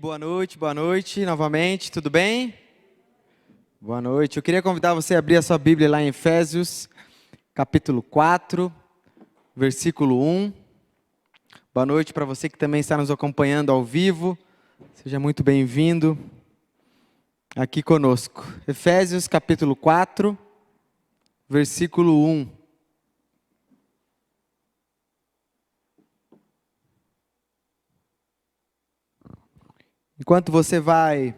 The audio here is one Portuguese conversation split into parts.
boa noite novamente, tudo bem? Boa noite, eu queria convidar você a abrir a sua Bíblia lá em Efésios, capítulo 4, versículo 1. Boa noite para você que também está nos acompanhando ao vivo, seja muito bem-vindo aqui conosco. Efésios, capítulo 4, versículo 1. Enquanto você vai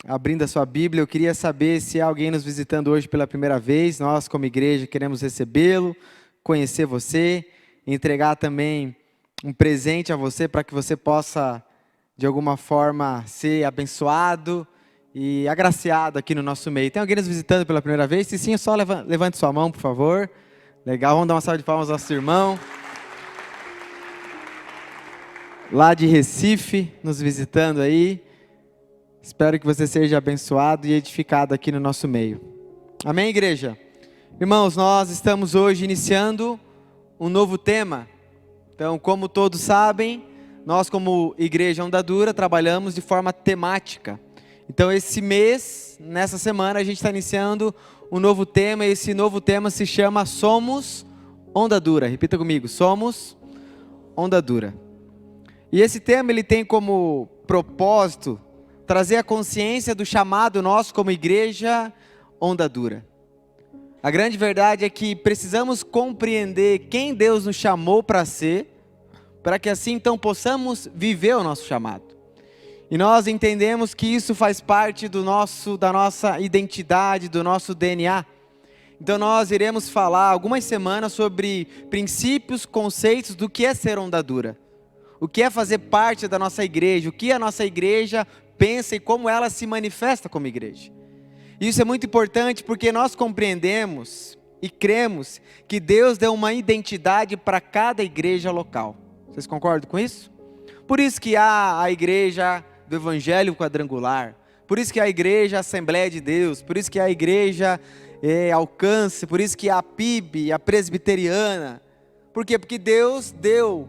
abrindo a sua Bíblia, eu queria saber se há alguém nos visitando hoje pela primeira vez. Nós, como igreja, queremos recebê-lo, conhecer você, entregar também um presente a você para que você possa, de alguma forma, ser abençoado e agraciado aqui no nosso meio. Tem alguém nos visitando pela primeira vez? Se sim, só levante sua mão, por favor. Legal, vamos dar uma salva de palmas ao nosso irmão. Lá de Recife, nos visitando aí. Espero que você seja abençoado e edificado aqui no nosso meio. Amém, igreja? Irmãos, nós estamos hoje iniciando um novo tema. Então, como todos sabem, nós como Igreja Onda Dura trabalhamos de forma temática. Então, esse mês, nessa semana, a gente está iniciando um novo tema. E esse novo tema se chama Somos Onda Dura. Repita comigo, Somos Onda Dura. E esse tema ele tem como propósito trazer a consciência do chamado nosso como igreja Onda Dura. A grande verdade é que precisamos compreender quem Deus nos chamou para ser, para que assim então possamos viver o nosso chamado. E nós entendemos que isso faz parte da nossa identidade, do nosso DNA. Então nós iremos falar algumas semanas sobre princípios, conceitos do que é ser Onda Dura. O que é fazer parte da nossa igreja, o que a nossa igreja pensa e como ela se manifesta como igreja. Isso é muito importante porque nós compreendemos e cremos que Deus deu uma identidade para cada igreja local. Vocês concordam com isso? Por isso que há a igreja do Evangelho Quadrangular, por isso que há a igreja Assembleia de Deus, por isso que há a igreja Alcance, por isso que há a PIB, a Presbiteriana. Por quê? Porque Deus deu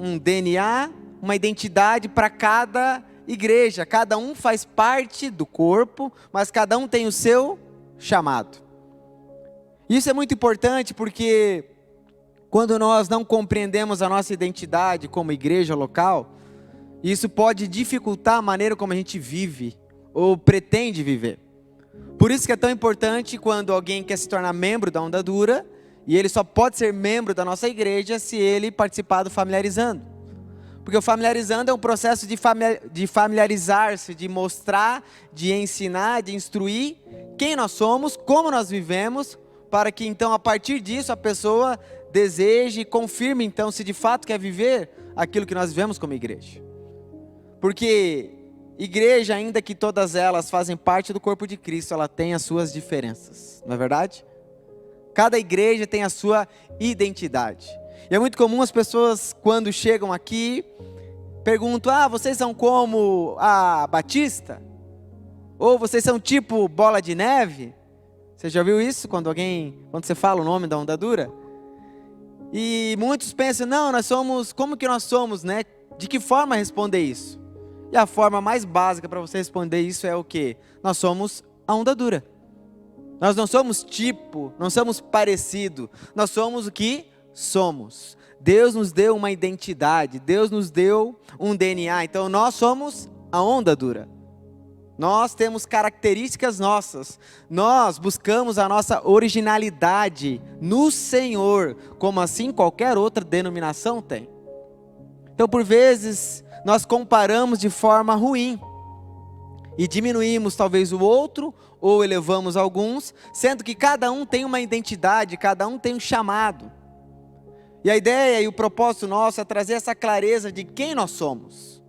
um DNA, uma identidade para cada igreja. Cada um faz parte do corpo, mas cada um tem o seu chamado. Isso é muito importante porque quando nós não compreendemos a nossa identidade como igreja local, isso pode dificultar a maneira como a gente vive ou pretende viver. Por isso que é tão importante quando alguém quer se tornar membro da Onda Dura, e ele só pode ser membro da nossa igreja se ele participar do familiarizando. Porque o familiarizando é um processo de familiarizar-se, de mostrar, de ensinar, de instruir quem nós somos, como nós vivemos, para que então a partir disso a pessoa deseje e confirme então se de fato quer viver aquilo que nós vivemos como igreja. Porque igreja, ainda que todas elas fazem parte do corpo de Cristo, ela tem as suas diferenças, não é verdade? Cada igreja tem a sua identidade. E é muito comum as pessoas, quando chegam aqui, perguntam: vocês são como a Batista? Ou vocês são tipo Bola de Neve? Você já viu isso quando você fala o nome da Onda Dura? E muitos pensam: não, nós somos, como que nós somos, né? De que forma responder isso? E a forma mais básica para você responder isso é o quê? Nós somos a Onda Dura. Nós não somos tipo, não somos parecido, nós somos o que somos. Deus nos deu uma identidade, Deus nos deu um DNA, então nós somos a Onda Dura. Nós temos características nossas, nós buscamos a nossa originalidade no Senhor, como assim qualquer outra denominação tem. Então por vezes nós comparamos de forma ruim e diminuímos talvez o outro, ou elevamos alguns, sendo que cada um tem uma identidade, cada um tem um chamado. E a ideia e o propósito nosso é trazer essa clareza de quem nós somos.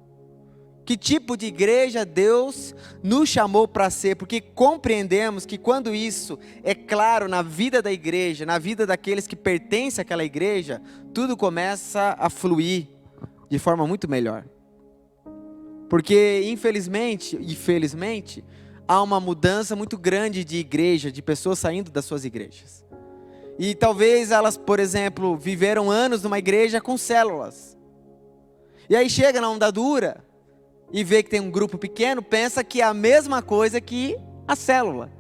Que tipo de igreja Deus nos chamou para ser, porque compreendemos que quando isso é claro na vida da igreja, na vida daqueles que pertencem àquela igreja, tudo começa a fluir de forma muito melhor. Porque infelizmente e felizmente, há uma mudança muito grande de igreja, de pessoas saindo das suas igrejas. E talvez elas, por exemplo, viveram anos numa igreja com células. E aí chega na Onda Dura, e vê que tem um grupo pequeno, pensa que é a mesma coisa que a célula.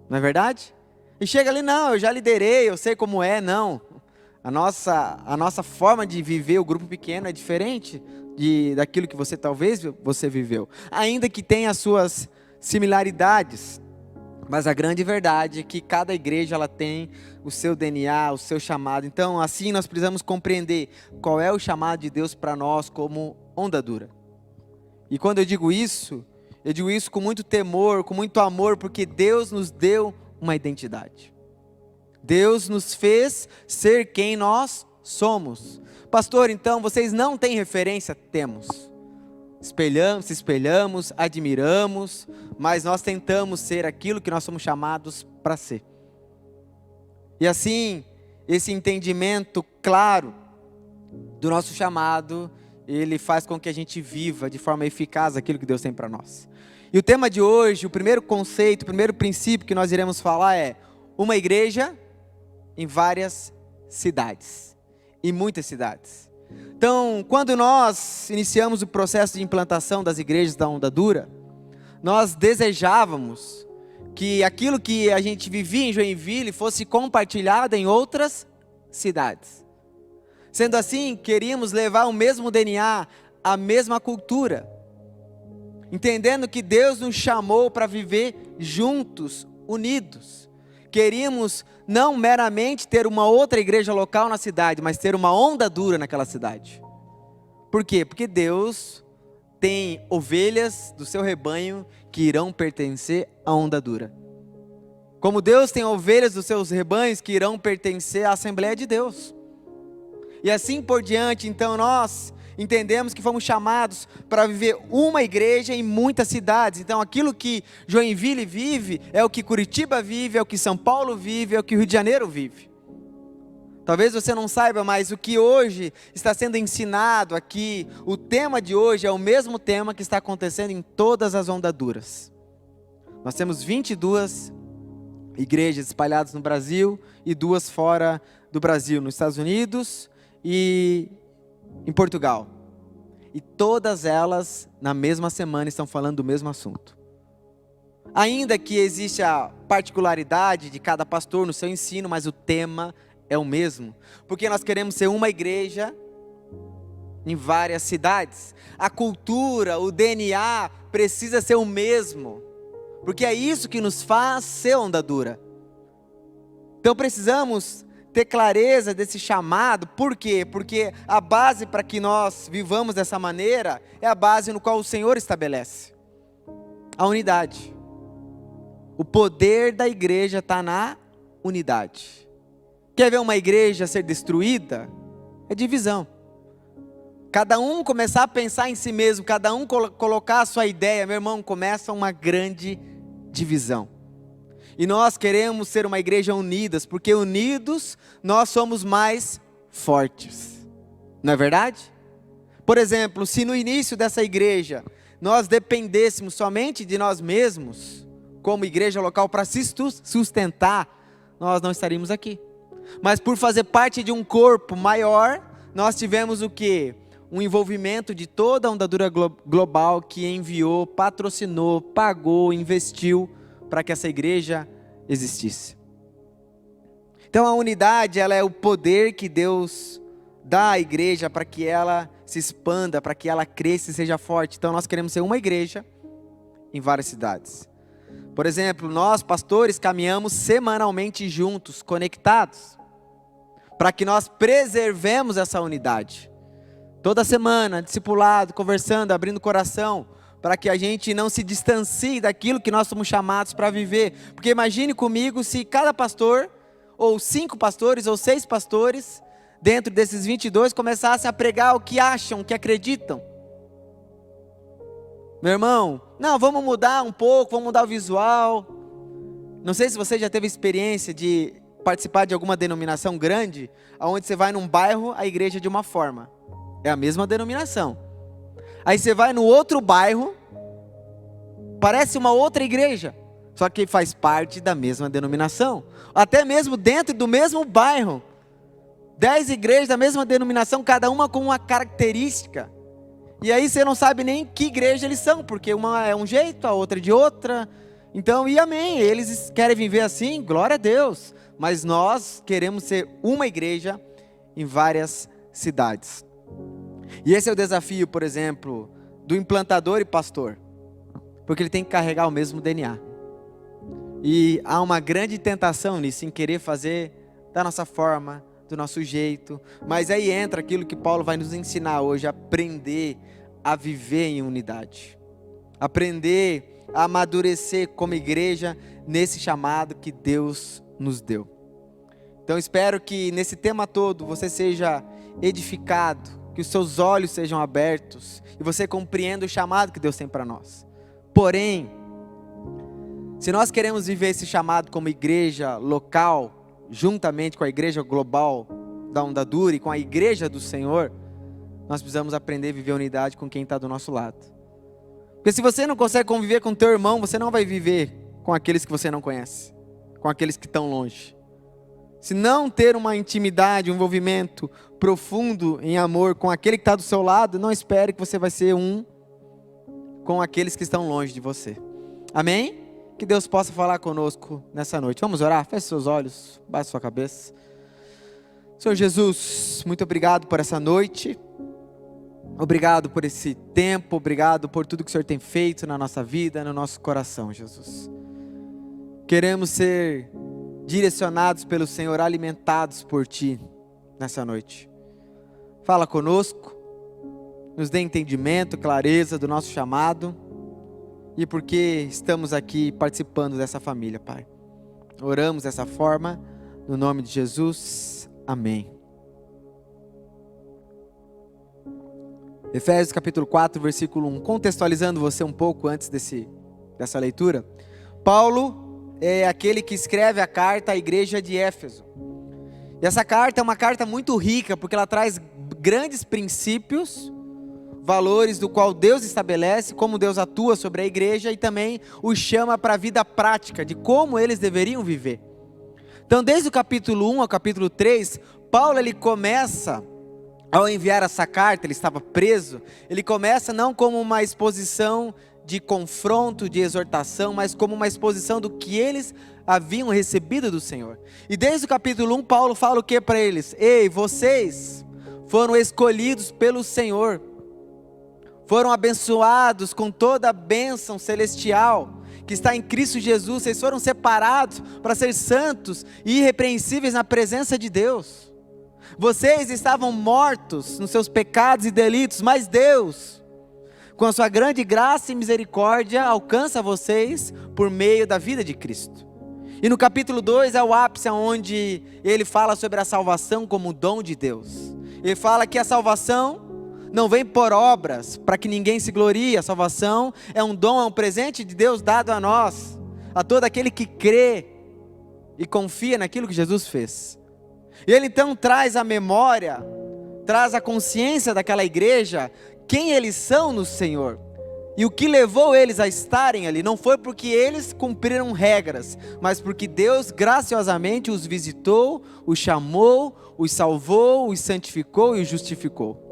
Não é verdade? E chega ali, não, eu já liderei, eu sei como é. Não. A nossa forma de viver o grupo pequeno é diferente daquilo que talvez você viveu. Ainda que tenha as suas similaridades. Mas a grande verdade é que cada igreja ela tem o seu DNA, o seu chamado. Então, assim nós precisamos compreender qual é o chamado de Deus para nós como Onda Dura. E quando eu digo isso com muito temor, com muito amor, porque Deus nos deu uma identidade. Deus nos fez ser quem nós somos. Pastor, então vocês não têm referência? Temos. Espelhamos, admiramos, mas nós tentamos ser aquilo que nós somos chamados para ser. E assim, esse entendimento claro do nosso chamado, ele faz com que a gente viva de forma eficaz aquilo que Deus tem para nós. E o tema de hoje, o primeiro conceito, o primeiro princípio que nós iremos falar é uma igreja em várias cidades, em muitas cidades. Então, quando nós iniciamos o processo de implantação das igrejas da Onda Dura, nós desejávamos que aquilo que a gente vivia em Joinville fosse compartilhado em outras cidades. Sendo assim, queríamos levar o mesmo DNA, a mesma cultura, entendendo que Deus nos chamou para viver juntos, unidos. Queríamos não meramente ter uma outra igreja local na cidade, mas ter uma Onda Dura naquela cidade. Por quê? Porque Deus tem ovelhas do seu rebanho que irão pertencer à Onda Dura. Como Deus tem ovelhas dos seus rebanhos que irão pertencer à Assembleia de Deus. E assim por diante, então nós entendemos que fomos chamados para viver uma igreja em muitas cidades. Então aquilo que Joinville vive é o que Curitiba vive, é o que São Paulo vive, é o que Rio de Janeiro vive. Talvez você não saiba, mas o que hoje está sendo ensinado aqui, o tema de hoje é o mesmo tema que está acontecendo em todas as Ondas Duras. Nós temos 22 igrejas espalhadas no Brasil e 2 fora do Brasil, nos Estados Unidos e em Portugal. E todas elas, na mesma semana, estão falando do mesmo assunto. Ainda que exista a particularidade de cada pastor no seu ensino, mas o tema é o mesmo. Porque nós queremos ser uma igreja em várias cidades. A cultura, o DNA precisa ser o mesmo. Porque é isso que nos faz ser Onda Dura. Então precisamos ter clareza desse chamado. Por quê? Porque a base para que nós vivamos dessa maneira é a base no qual o Senhor estabelece. A unidade. O poder da igreja está na unidade. Quer ver uma igreja ser destruída? É divisão. Cada um começar a pensar em si mesmo, cada um colocar a sua ideia, meu irmão, começa uma grande divisão. E nós queremos ser uma igreja unidas, porque unidos nós somos mais fortes. Não é verdade? Por exemplo, se no início dessa igreja nós dependêssemos somente de nós mesmos, como igreja local, para se sustentar, nós não estaríamos aqui. Mas por fazer parte de um corpo maior, nós tivemos o quê? Um envolvimento de toda a Onda Dura global que enviou, patrocinou, pagou, investiu para que essa igreja existisse. Então a unidade, ela é o poder que Deus dá à igreja para que ela se expanda, para que ela cresça e seja forte. Então nós queremos ser uma igreja em várias cidades. Por exemplo, nós pastores caminhamos semanalmente juntos, conectados, para que nós preservemos essa unidade. Toda semana, discipulado, conversando, abrindo o coração, para que a gente não se distancie daquilo que nós somos chamados para viver. Porque imagine comigo se cada pastor, ou 5 pastores, ou 6 pastores, dentro desses 22, começassem a pregar o que acham, o que acreditam. Meu irmão, não, vamos mudar um pouco, vamos mudar o visual. Não sei se você já teve experiência de participar de alguma denominação grande, onde você vai num bairro, a igreja é de uma forma. É a mesma denominação. Aí você vai no outro bairro, parece uma outra igreja, só que faz parte da mesma denominação. Até mesmo dentro do mesmo bairro. 10 igrejas da mesma denominação, cada uma com uma característica. E aí você não sabe nem que igreja eles são, porque uma é um jeito, a outra é de outra. Então, e amém, eles querem viver assim, glória a Deus. Mas nós queremos ser uma igreja em várias cidades. E esse é o desafio, por exemplo, do implantador e pastor. Porque ele tem que carregar o mesmo DNA. E há uma grande tentação nisso, em querer fazer da nossa forma, do nosso jeito. Mas aí entra aquilo que Paulo vai nos ensinar hoje, aprender a viver em unidade. Aprender a amadurecer como igreja nesse chamado que Deus nos deu. Então espero que nesse tema todo você seja edificado, que os seus olhos sejam abertos e você compreenda o chamado que Deus tem para nós. Porém, se nós queremos viver esse chamado como igreja local, juntamente com a igreja global da Onda Dura e com a igreja do Senhor, nós precisamos aprender a viver unidade com quem está do nosso lado. Porque se você não consegue conviver com teu irmão, você não vai viver com aqueles que você não conhece, com aqueles que estão longe. Se não ter uma intimidade, um envolvimento profundo em amor com aquele que está do seu lado, não espere que você vai ser um com aqueles que estão longe de você. Amém? Que Deus possa falar conosco nessa noite. Vamos orar? Feche seus olhos, baixe sua cabeça. Senhor Jesus, muito obrigado por essa noite. Obrigado por esse tempo, obrigado por tudo que o Senhor tem feito na nossa vida, no nosso coração, Jesus. Queremos ser direcionados pelo Senhor, alimentados por Ti nessa noite. Fala conosco, nos dê entendimento, clareza do nosso chamado e porque estamos aqui participando dessa família, Pai. Oramos dessa forma, no nome de Jesus, amém. Efésios capítulo 4, versículo 1, contextualizando você um pouco antes dessa leitura. Paulo é aquele que escreve a carta à igreja de Éfeso. E essa carta é uma carta muito rica, porque ela traz grandes princípios, valores do qual Deus estabelece, como Deus atua sobre a igreja e também os chama para a vida prática, de como eles deveriam viver. Então, desde o capítulo 1 ao capítulo 3, Paulo ele começa, ao enviar essa carta, ele estava preso, ele começa não como uma exposição de confronto, de exortação, mas como uma exposição do que eles haviam recebido do Senhor. E desde o capítulo 1, Paulo fala o que para eles? Ei, vocês foram escolhidos pelo Senhor, foram abençoados com toda a bênção celestial que está em Cristo Jesus, vocês foram separados para ser santos e irrepreensíveis na presença de Deus. Vocês estavam mortos nos seus pecados e delitos, mas Deus, com a sua grande graça e misericórdia, alcança vocês por meio da vida de Cristo. E no capítulo 2 é o ápice onde ele fala sobre a salvação como dom de Deus. Ele fala que a salvação não vem por obras, para que ninguém se glorie. A salvação é um dom, é um presente de Deus dado a nós, a todo aquele que crê e confia naquilo que Jesus fez. E ele então traz a memória, traz a consciência daquela igreja, quem eles são no Senhor. E o que levou eles a estarem ali, não foi porque eles cumpriram regras, mas porque Deus graciosamente os visitou, os chamou, os salvou, os santificou e os justificou.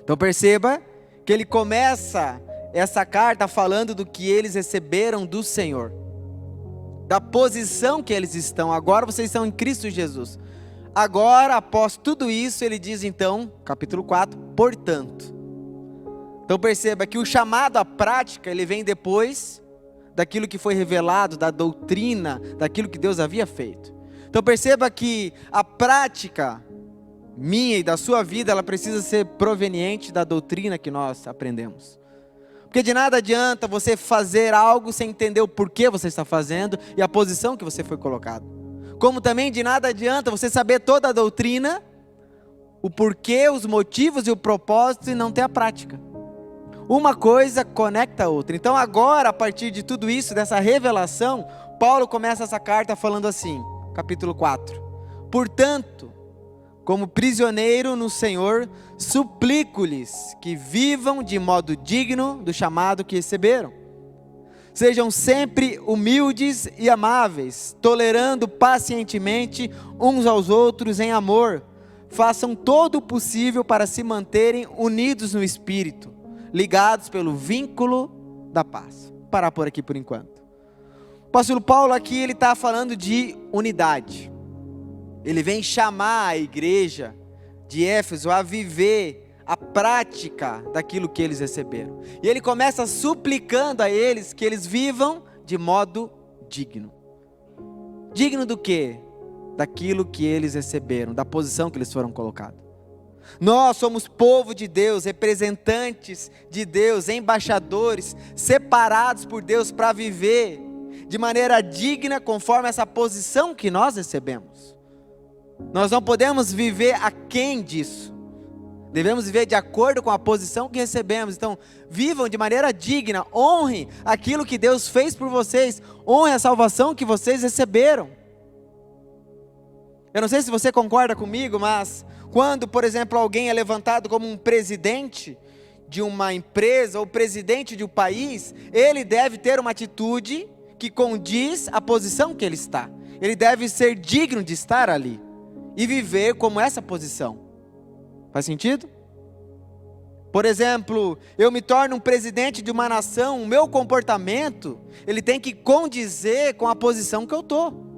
Então perceba que ele começa essa carta falando do que eles receberam do Senhor, da posição que eles estão. Agora vocês estão em Cristo Jesus. Agora, após tudo isso, ele diz então, capítulo 4, portanto. Então perceba que o chamado à prática, ele vem depois daquilo que foi revelado, da doutrina, daquilo que Deus havia feito. Então perceba que a prática minha e da sua vida, ela precisa ser proveniente da doutrina que nós aprendemos. Porque de nada adianta você fazer algo sem entender o porquê você está fazendo e a posição que você foi colocado. Como também de nada adianta você saber toda a doutrina, o porquê, os motivos e o propósito e não ter a prática. Uma coisa conecta a outra. Então agora, a partir de tudo isso, dessa revelação, Paulo começa essa carta falando assim, capítulo 4. Portanto, como prisioneiro no Senhor, suplico-lhes que vivam de modo digno do chamado que receberam. Sejam sempre humildes e amáveis, tolerando pacientemente uns aos outros em amor. façam todo o possível para se manterem unidos no Espírito, ligados pelo vínculo da paz. Vou parar por aqui por enquanto. O apóstolo Paulo aqui, ele está falando de unidade. Ele vem chamar a igreja de Éfeso a viver a prática daquilo que eles receberam. E ele começa suplicando a eles que eles vivam de modo digno. Digno do quê? Daquilo que eles receberam, da posição que eles foram colocados. Nós somos povo de Deus, representantes de Deus, embaixadores, separados por Deus para viver de maneira digna conforme essa posição que nós recebemos. Nós não podemos viver aquém disso. Devemos viver de acordo com a posição que recebemos. Então, vivam de maneira digna, honrem aquilo que Deus fez por vocês, honrem a salvação que vocês receberam. Eu não sei se você concorda comigo, mas quando, por exemplo, alguém é levantado como um presidente de uma empresa ou presidente de um país, ele deve ter uma atitude que condiz à posição que ele está. Ele deve ser digno de estar ali e viver como essa posição. Faz sentido? Por exemplo, eu me torno um presidente de uma nação, o meu comportamento, ele tem que condizer com a posição que eu estou.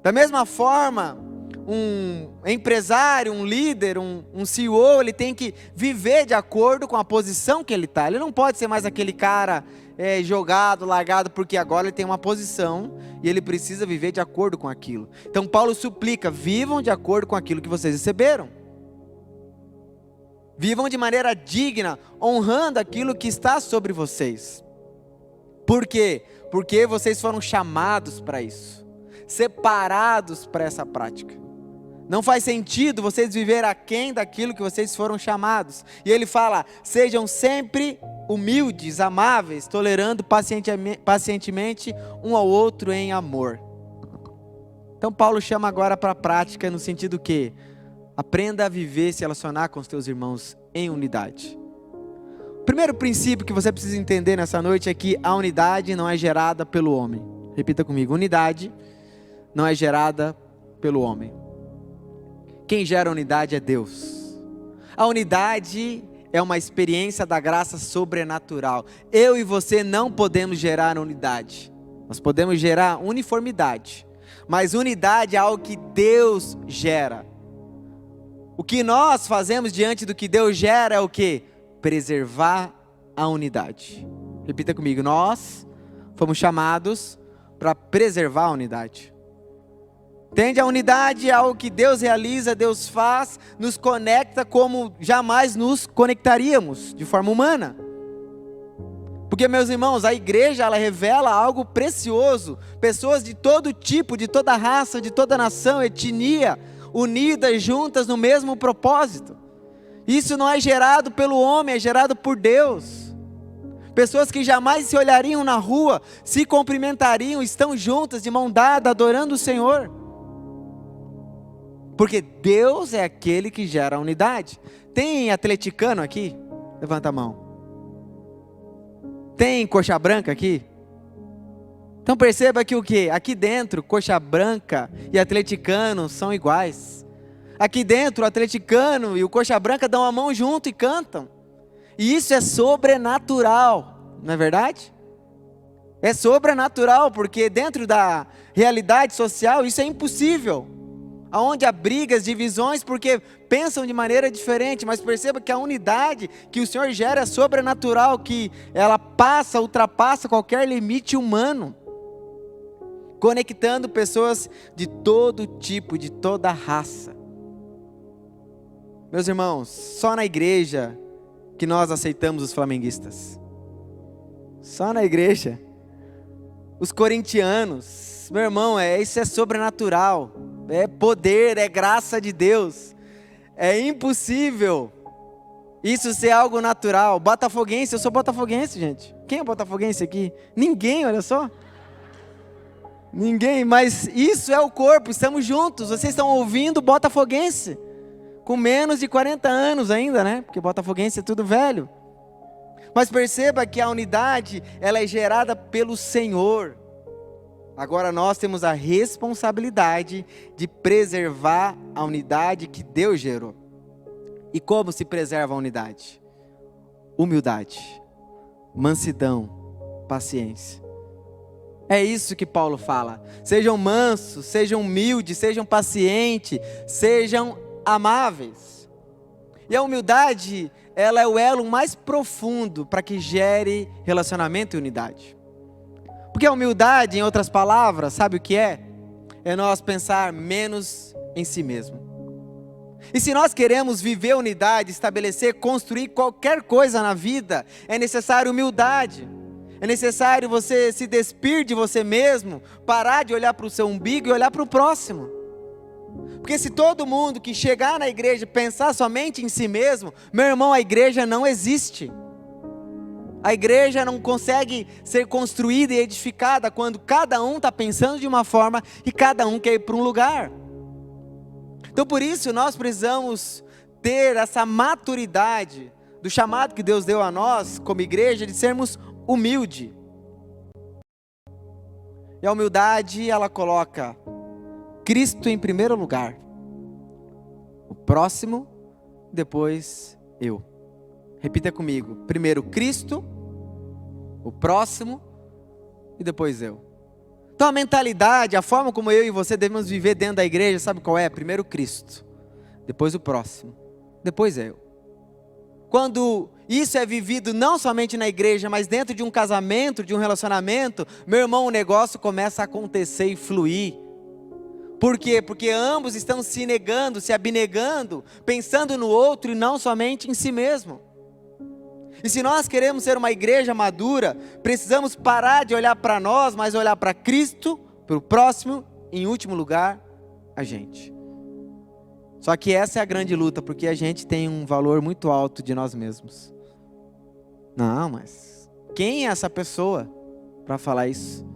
Da mesma forma, um empresário, um líder, um CEO, ele tem que viver de acordo com a posição que ele está. Ele não pode ser mais aquele cara jogado, largado, porque agora ele tem uma posição e ele precisa viver de acordo com aquilo. Então Paulo suplica, vivam de acordo com aquilo que vocês receberam. Vivam de maneira digna, honrando aquilo que está sobre vocês. Por quê? Porque vocês foram chamados para isso, separados para essa prática. Não faz sentido vocês viver aquém daquilo que vocês foram chamados. E ele fala, sejam sempre humildes, amáveis, tolerando pacientemente um ao outro em amor. Então Paulo chama agora para a prática no sentido que aprenda a viver, se relacionar com os teus irmãos em unidade. O primeiro princípio que você precisa entender nessa noite é que a unidade não é gerada pelo homem. Repita comigo, unidade não é gerada pelo homem. Quem gera unidade é Deus. A unidade é uma experiência da graça sobrenatural. Eu e você não podemos gerar unidade. Nós podemos gerar uniformidade. Mas unidade é algo que Deus gera. O que nós fazemos diante do que Deus gera é o quê? Preservar a unidade. Repita comigo, nós fomos chamados para preservar a unidade. Entende? A unidade é algo que Deus realiza, Deus faz, nos conecta como jamais nos conectaríamos de forma humana. Porque, meus irmãos, a igreja, ela revela algo precioso. Pessoas de todo tipo, de toda raça, de toda nação, etnia, unidas, juntas no mesmo propósito. Isso não é gerado pelo homem, é gerado por Deus. Pessoas que jamais se olhariam na rua, se cumprimentariam, estão juntas, de mão dada, adorando o Senhor. Porque Deus é aquele que gera a unidade. Tem atleticano aqui? Levanta a mão. Tem coxa branca aqui? Então perceba que o quê? Aqui dentro, coxa branca e atleticano são iguais. Aqui dentro, o atleticano e o coxa branca dão a mão junto e cantam. E isso é sobrenatural, não é verdade? É sobrenatural, porque dentro da realidade social isso é impossível. Aonde há brigas, divisões, porque pensam de maneira diferente, mas perceba que a unidade que o Senhor gera é sobrenatural, que ela ultrapassa qualquer limite humano, conectando pessoas de todo tipo, de toda raça. Meus irmãos, só na igreja que nós aceitamos os flamenguistas. Só na igreja. Os corintianos, meu irmão, isso é sobrenatural. É poder, é graça de Deus. É impossível isso ser algo natural. Botafoguense, eu sou botafoguense, gente. Quem é botafoguense aqui? Ninguém, olha só. Ninguém, mas isso é o corpo, estamos juntos. Vocês estão ouvindo botafoguense. Com menos de 40 anos ainda, né? Porque botafoguense é tudo velho. Mas perceba que a unidade, ela é gerada pelo Senhor. Agora nós temos a responsabilidade de preservar a unidade que Deus gerou. E como se preserva a unidade? Humildade, mansidão, paciência. É isso que Paulo fala. Sejam mansos, sejam humildes, sejam pacientes, sejam amáveis. E a humildade, ela é o elo mais profundo para que gere relacionamento e unidade. Porque a humildade, em outras palavras, sabe o que é? É nós pensar menos em si mesmo. E se nós queremos viver unidade, estabelecer, construir qualquer coisa na vida, é necessário humildade. É necessário você se despir de você mesmo, parar de olhar para o seu umbigo e olhar para o próximo. Porque se todo mundo que chegar na igreja pensar somente em si mesmo, meu irmão, a igreja não existe. A igreja não consegue ser construída e edificada quando cada um está pensando de uma forma e cada um quer ir para um lugar. Então por isso nós precisamos ter essa maturidade do chamado que Deus deu a nós como igreja de sermos humildes. E a humildade, ela coloca Cristo em primeiro lugar, o próximo, depois eu. Repita comigo: primeiro Cristo, o próximo e depois eu. Então a mentalidade, a forma como eu e você devemos viver dentro da igreja, sabe qual é? Primeiro Cristo, depois o próximo, depois eu. Quando isso é vivido não somente na igreja, mas dentro de um casamento, de um relacionamento, meu irmão, o negócio começa a acontecer e fluir. Por quê? Porque ambos estão se negando, se abnegando, pensando no outro e não somente em si mesmo. E se nós queremos ser uma igreja madura, precisamos parar de olhar para nós, mas olhar para Cristo, para o próximo, e em último lugar, a gente. Só que essa é a grande luta, porque a gente tem um valor muito alto de nós mesmos. Não, mas quem é essa pessoa para falar isso?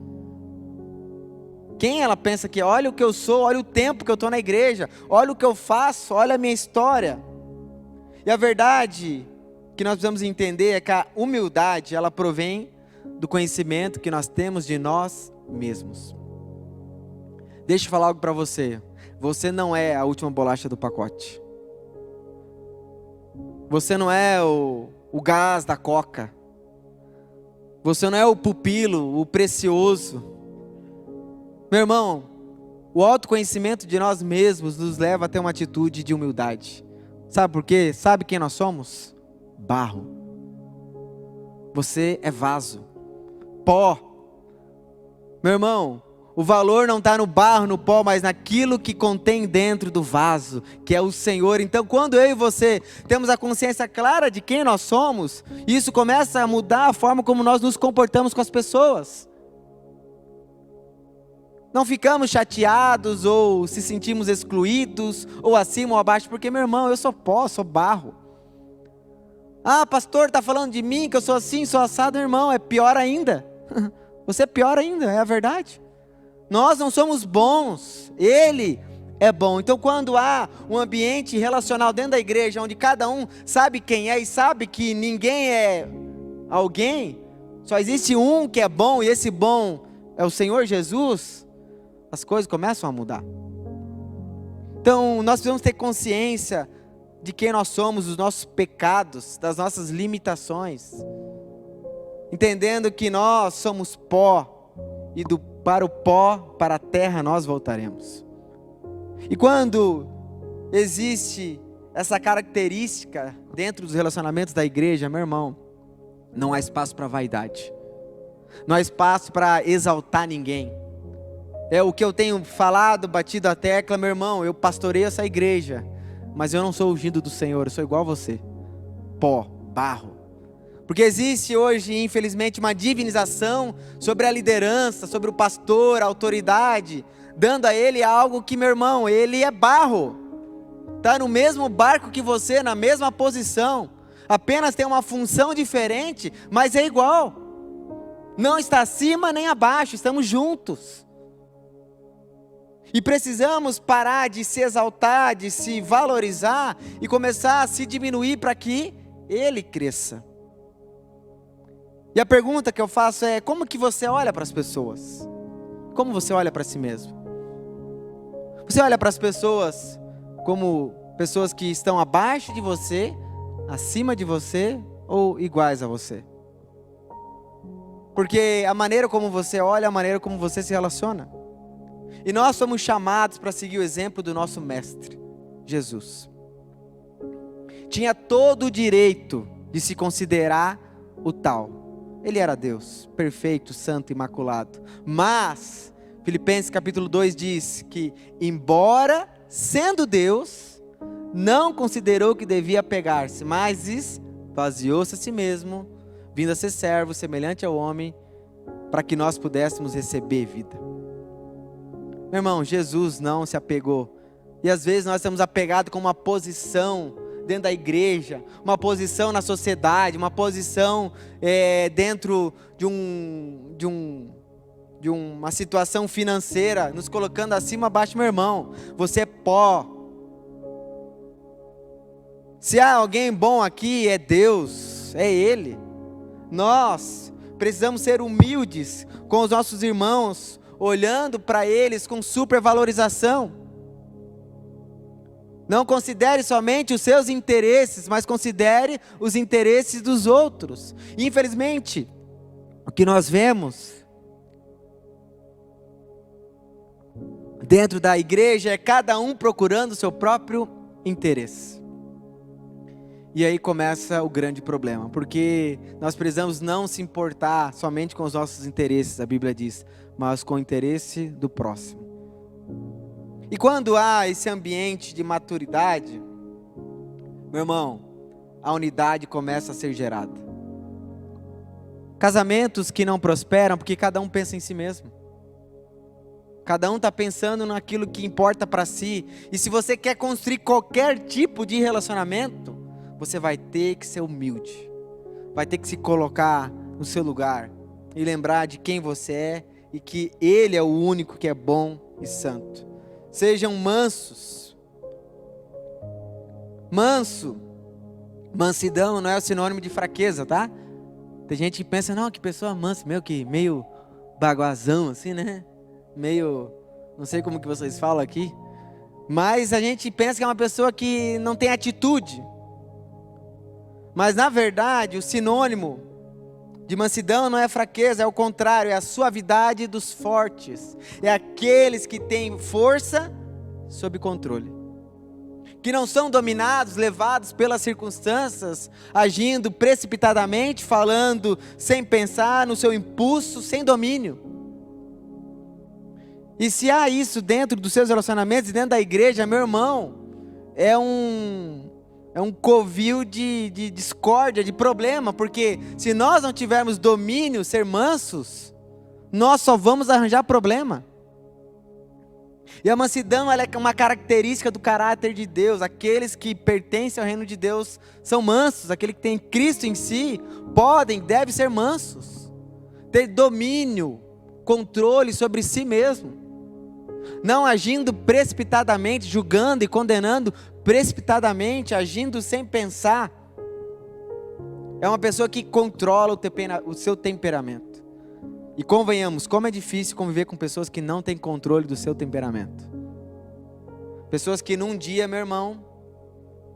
Quem ela pensa que, olha o que eu sou, olha o tempo que eu estou na igreja, olha o que eu faço, olha a minha história. E a verdade que nós precisamos entender é que a humildade, ela provém do conhecimento que nós temos de nós mesmos. Deixa eu falar algo para você. Você não é a última bolacha do pacote. Você não é o gás da coca. Você não é o pupilo, o precioso. Meu irmão, o autoconhecimento de nós mesmos nos leva a ter uma atitude de humildade. Sabe por quê? Sabe quem nós somos? Barro. Você é vaso, pó. Meu irmão, o valor não está no barro, no pó, mas naquilo que contém dentro do vaso, que é o Senhor. Então quando eu e você temos a consciência clara de quem nós somos, isso começa a mudar a forma como nós nos comportamos com as pessoas. Não ficamos chateados ou se sentimos excluídos ou acima ou abaixo, porque meu irmão, eu sou pó, sou barro. Ah, pastor, está falando de mim, que eu sou assim, sou assado, irmão, é pior ainda. Você é pior ainda, é a verdade. Nós não somos bons, Ele é bom. Então quando há um ambiente relacional dentro da igreja, onde cada um sabe quem é e sabe que ninguém é alguém, só existe um que é bom e esse bom é o Senhor Jesus, as coisas começam a mudar. Então nós precisamos ter consciência de quem nós somos, dos nossos pecados, das nossas limitações, entendendo que nós somos pó e para o pó, para a terra nós voltaremos. E quando existe essa característica dentro dos relacionamentos da igreja, meu irmão, não há espaço para vaidade, não há espaço para exaltar ninguém. É o que eu tenho falado, batido a tecla, meu irmão, eu pastoreio essa igreja, mas eu não sou ungido do Senhor, eu sou igual a você, pó, barro. Porque existe hoje, infelizmente, uma divinização sobre a liderança, sobre o pastor, a autoridade, dando a ele algo que, meu irmão, ele é barro, está no mesmo barco que você, na mesma posição, apenas tem uma função diferente, mas é igual, não está acima nem abaixo, estamos juntos. E precisamos parar de se exaltar, de se valorizar e começar a se diminuir para que ele cresça. E a pergunta que eu faço é: como que você olha para as pessoas? Como você olha para si mesmo? Você olha para as pessoas como pessoas que estão abaixo de você, acima de você ou iguais a você? Porque a maneira como você olha, a maneira como você se relaciona. E nós somos chamados para seguir o exemplo do nosso mestre, Jesus. Tinha todo o direito de se considerar o tal. Ele era Deus, perfeito, santo, imaculado. Mas, Filipenses capítulo 2 diz que, embora sendo Deus, não considerou que devia pegar-se, mas esvaziou-se a si mesmo, vindo a ser servo, semelhante ao homem, para que nós pudéssemos receber vida. Meu irmão, Jesus não se apegou. E às vezes nós estamos apegados com uma posição dentro da igreja, uma posição na sociedade, uma posição dentro de uma situação financeira, nos colocando acima, abaixo. Meu irmão, você é pó. Se há alguém bom aqui, é Deus, é Ele. Nós precisamos ser humildes com os nossos irmãos, olhando para eles com supervalorização. Não considere somente os seus interesses, mas considere os interesses dos outros. E, infelizmente, o que nós vemos dentro da igreja é cada um procurando o seu próprio interesse. E aí começa o grande problema, porque nós precisamos não se importar somente com os nossos interesses, a Bíblia diz, mas com o interesse do próximo. E quando há esse ambiente de maturidade, meu irmão, a unidade começa a ser gerada. Casamentos que não prosperam porque cada um pensa em si mesmo. Cada um está pensando naquilo que importa para si. E se você quer construir qualquer tipo de relacionamento, você vai ter que ser humilde. Vai ter que se colocar no seu lugar e lembrar de quem você é e que Ele é o único que é bom e santo. Sejam mansos. Mansidão não é sinônimo de fraqueza, tá? Tem gente que pensa, não, que pessoa mansa, meio baguazão assim, né? Meio, não sei como que vocês falam aqui. Mas a gente pensa que é uma pessoa que não tem atitude. Mas na verdade, o sinônimo de mansidão não é fraqueza, é o contrário, é a suavidade dos fortes. É aqueles que têm força sob controle. Que não são dominados, levados pelas circunstâncias, agindo precipitadamente, falando sem pensar, no seu impulso, sem domínio. E se há isso dentro dos seus relacionamentos e dentro da igreja, meu irmão, é um covil de discórdia, de problema, porque se nós não tivermos domínio, ser mansos, nós só vamos arranjar problema. E a mansidão, ela é uma característica do caráter de Deus. Aqueles que pertencem ao reino de Deus são mansos. Aquele que tem Cristo em si, devem ser mansos. Ter domínio, controle sobre si mesmo. Não agindo precipitadamente, julgando e condenando precipitadamente, agindo sem pensar. É uma pessoa que controla o seu temperamento. E convenhamos, como é difícil conviver com pessoas que não têm controle do seu temperamento. Pessoas que num dia, meu irmão,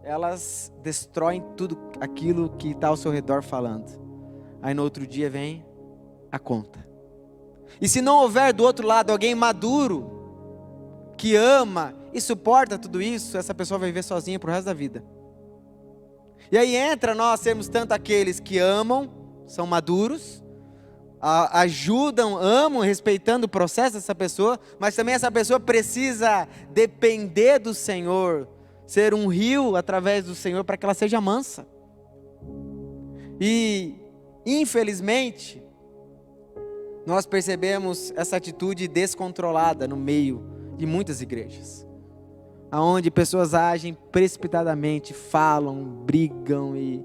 elas destroem tudo aquilo que está ao seu redor falando. Aí no outro dia vem a conta. E se não houver do outro lado alguém maduro, que ama e suporta tudo isso, essa pessoa vai viver sozinha pro resto da vida. E aí entra nós sermos tanto aqueles que amam, são maduros, ajudam, amam, respeitando o processo dessa pessoa, mas também essa pessoa precisa depender do Senhor, ser um rio através do Senhor para que ela seja mansa. E infelizmente nós percebemos essa atitude descontrolada no meio de muitas igrejas, aonde pessoas agem precipitadamente, falam, brigam e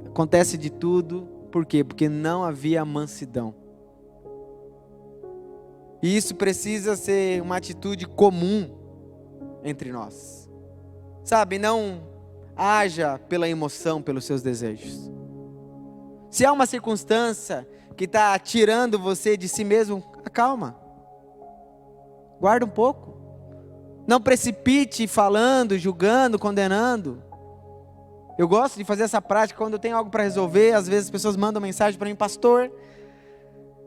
acontece de tudo. Por quê? Porque não havia mansidão. E isso precisa ser uma atitude comum entre nós. Sabe, não haja pela emoção, pelos seus desejos. Se há uma circunstância que está tirando você de si mesmo, acalma. Guarda um pouco. Não precipite falando, julgando, condenando. Eu gosto de fazer essa prática quando eu tenho algo para resolver. Às vezes as pessoas mandam mensagem para mim: pastor,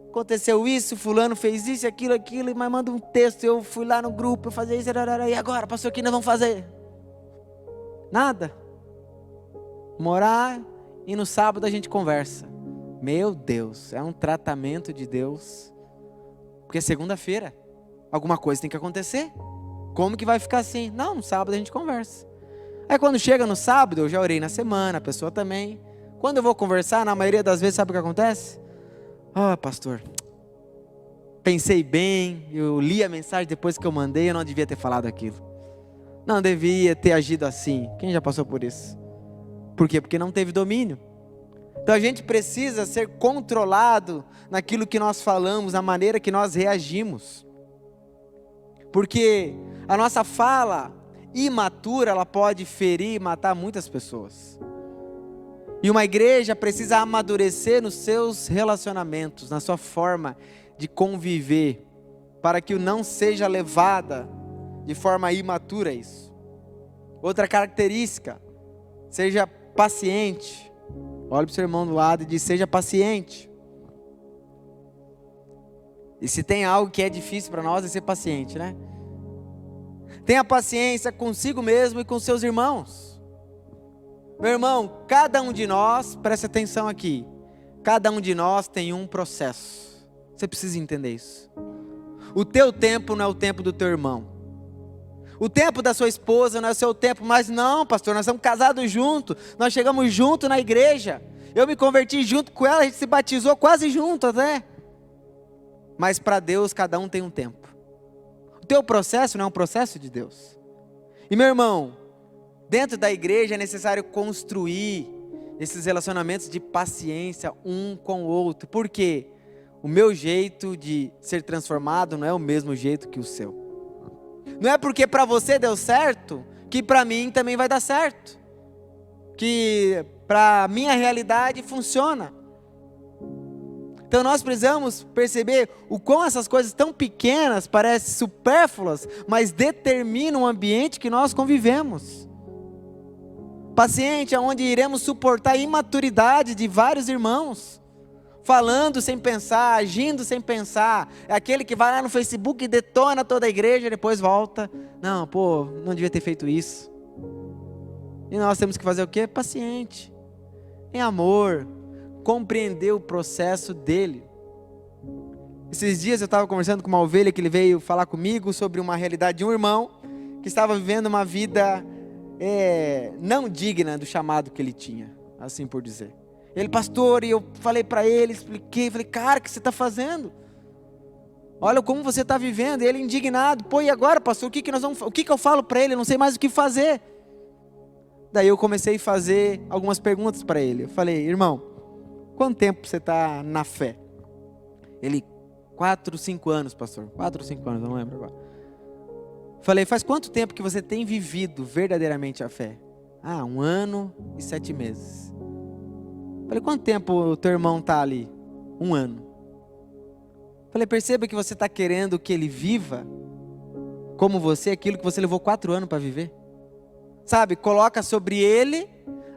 aconteceu isso, fulano fez isso, aquilo, mas manda um texto. Eu fui lá no grupo, eu fazia isso, e agora, pastor, o que nós vamos fazer? Nada. Morar e no sábado a gente conversa. Meu Deus, é um tratamento de Deus. Porque é segunda-feira, alguma coisa tem que acontecer. Como que vai ficar assim? Não, no sábado a gente conversa. Aí quando chega no sábado, eu já orei na semana, a pessoa também. Quando eu vou conversar, na maioria das vezes, sabe o que acontece? Pastor, pensei bem, eu li a mensagem depois que eu mandei, eu não devia ter falado aquilo. Não devia ter agido assim. Quem já passou por isso? Por quê? Porque não teve domínio. Então a gente precisa ser controlado naquilo que nós falamos, na maneira que nós reagimos. Porque a nossa fala imatura, ela pode ferir e matar muitas pessoas. E uma igreja precisa amadurecer nos seus relacionamentos, na sua forma de conviver, para que não seja levada de forma imatura isso. Outra característica, seja paciente. Olhe para o seu irmão do lado e diz: seja paciente. E se tem algo que é difícil para nós, é ser paciente, né? Tenha paciência consigo mesmo e com seus irmãos. Meu irmão, cada um de nós, preste atenção aqui, cada um de nós tem um processo. Você precisa entender isso. O teu tempo não é o tempo do teu irmão. O tempo da sua esposa não é o seu tempo. Mas não, pastor, nós estamos casados juntos. Nós chegamos juntos na igreja. Eu me converti junto com ela, a gente se batizou quase junto até. Mas para Deus, cada um tem um tempo. O teu processo não é um processo de Deus. E meu irmão, dentro da igreja é necessário construir esses relacionamentos de paciência um com o outro. Por quê? O meu jeito de ser transformado não é o mesmo jeito que o seu. Não é porque para você deu certo, que para mim também vai dar certo. Que para a minha realidade funciona. Então nós precisamos perceber o quão essas coisas tão pequenas parecem supérfluas, mas determinam o ambiente que nós convivemos. Paciente é onde iremos suportar a imaturidade de vários irmãos. Falando sem pensar, agindo sem pensar. É aquele que vai lá no Facebook e detona toda a igreja e depois volta. Não devia ter feito isso. E nós temos que fazer o quê? Paciente, em amor, compreender o processo dele. Esses dias eu estava conversando com uma ovelha que ele veio falar comigo sobre uma realidade de um irmão que estava vivendo uma vida não digna do chamado que ele tinha, assim por dizer. Ele, pastor, e eu falei para ele, expliquei, falei: cara, o que você está fazendo? Olha como você está vivendo. E ele indignado: e agora, pastor, o que eu falo para ele? Eu não sei mais o que fazer. Daí eu comecei a fazer algumas perguntas para ele. Eu falei: irmão, quanto tempo você está na fé? Ele: 4, 5 anos, pastor. 4 ou 5 anos, não lembro agora. Falei: faz quanto tempo que você tem vivido verdadeiramente a fé? 1 ano e 7 meses. Falei: quanto tempo o teu irmão está ali? 1 ano. Falei: perceba que você está querendo que ele viva como você, aquilo que você levou 4 anos para viver. Sabe, coloca sobre ele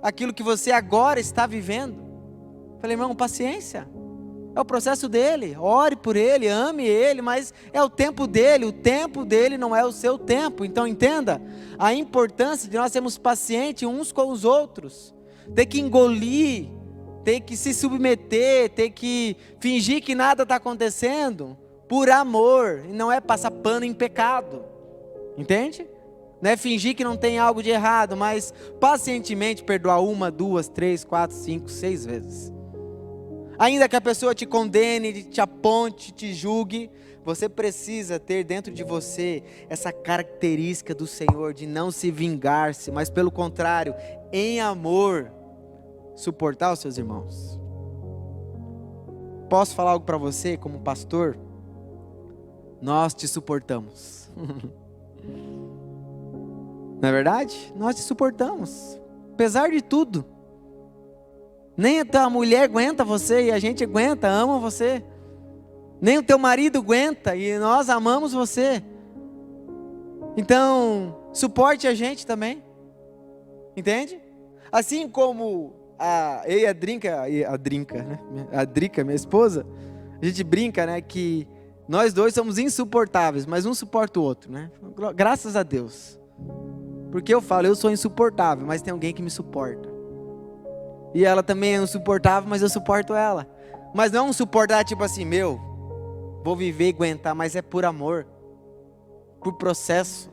aquilo que você agora está vivendo. Falei: irmão, paciência. É o processo dele, ore por ele, ame ele, mas é o tempo dele não é o seu tempo. Então entenda a importância de nós sermos pacientes uns com os outros. Ter que engolir, ter que se submeter, ter que fingir que nada está acontecendo, por amor, e não é passar pano em pecado, entende? Não é fingir que não tem algo de errado, mas pacientemente perdoar 1, 2, 3, 4, 5, 6 vezes. Ainda que a pessoa te condene, te aponte, te julgue, você precisa ter dentro de você essa característica do Senhor de não se vingar-se, mas pelo contrário, em amor, suportar os seus irmãos. Posso falar algo para você como pastor? Nós te suportamos. Não é verdade? Nós te suportamos, apesar de tudo. Nem a tua mulher aguenta você e a gente aguenta, ama você. Nem o teu marido aguenta e nós amamos você. Então, suporte a gente também. Entende? Assim como eu e a Drica, minha esposa, a gente brinca, né, que nós dois somos insuportáveis, mas um suporta o outro, né? Graças a Deus. Porque eu falo, eu sou insuportável, mas tem alguém que me suporta. E ela também é insuportável, mas eu suporto ela. Mas não um suportar tipo assim, vou viver e aguentar, mas é por amor, por processo,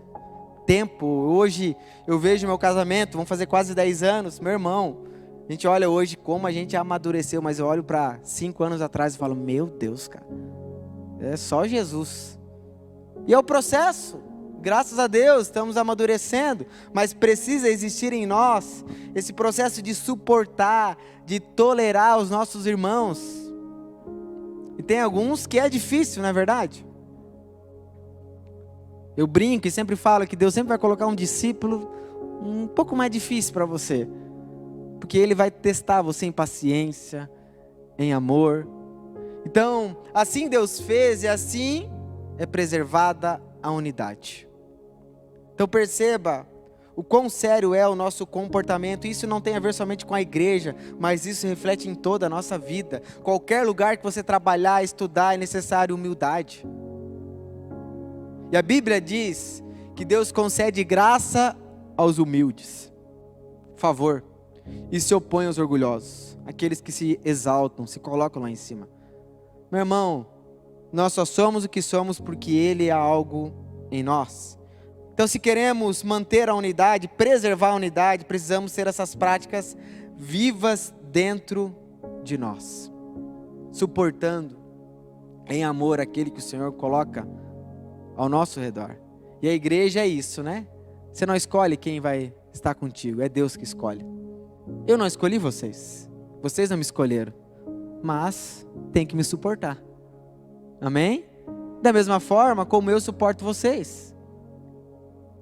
tempo. Hoje eu vejo meu casamento, vão fazer quase 10 anos, meu irmão. A gente olha hoje como a gente amadureceu, mas eu olho para 5 anos atrás e falo, meu Deus, cara, é só Jesus. E é o processo. Graças a Deus, estamos amadurecendo, mas precisa existir em nós esse processo de suportar, de tolerar os nossos irmãos. E tem alguns que é difícil, não é verdade? Eu brinco e sempre falo que Deus sempre vai colocar um discípulo um pouco mais difícil para você, porque Ele vai testar você em paciência, em amor. Então, assim Deus fez e assim é preservada a unidade. Então perceba o quão sério é o nosso comportamento. Isso não tem a ver somente com a igreja, mas isso reflete em toda a nossa vida. Qualquer lugar que você trabalhar, estudar, é necessário humildade. E a Bíblia diz que Deus concede graça aos humildes, favor, e se opõe aos orgulhosos, aqueles que se exaltam, se colocam lá em cima. Meu irmão, nós só somos o que somos porque Ele é algo em nós. Então, se queremos manter a unidade, preservar a unidade, precisamos ter essas práticas vivas dentro de nós, suportando em amor aquele que o Senhor coloca ao nosso redor. E a igreja é isso, né? Você não escolhe quem vai estar contigo, é Deus que escolhe. Eu não escolhi vocês, vocês não me escolheram, mas tem que me suportar. Amém? Da mesma forma como eu suporto vocês.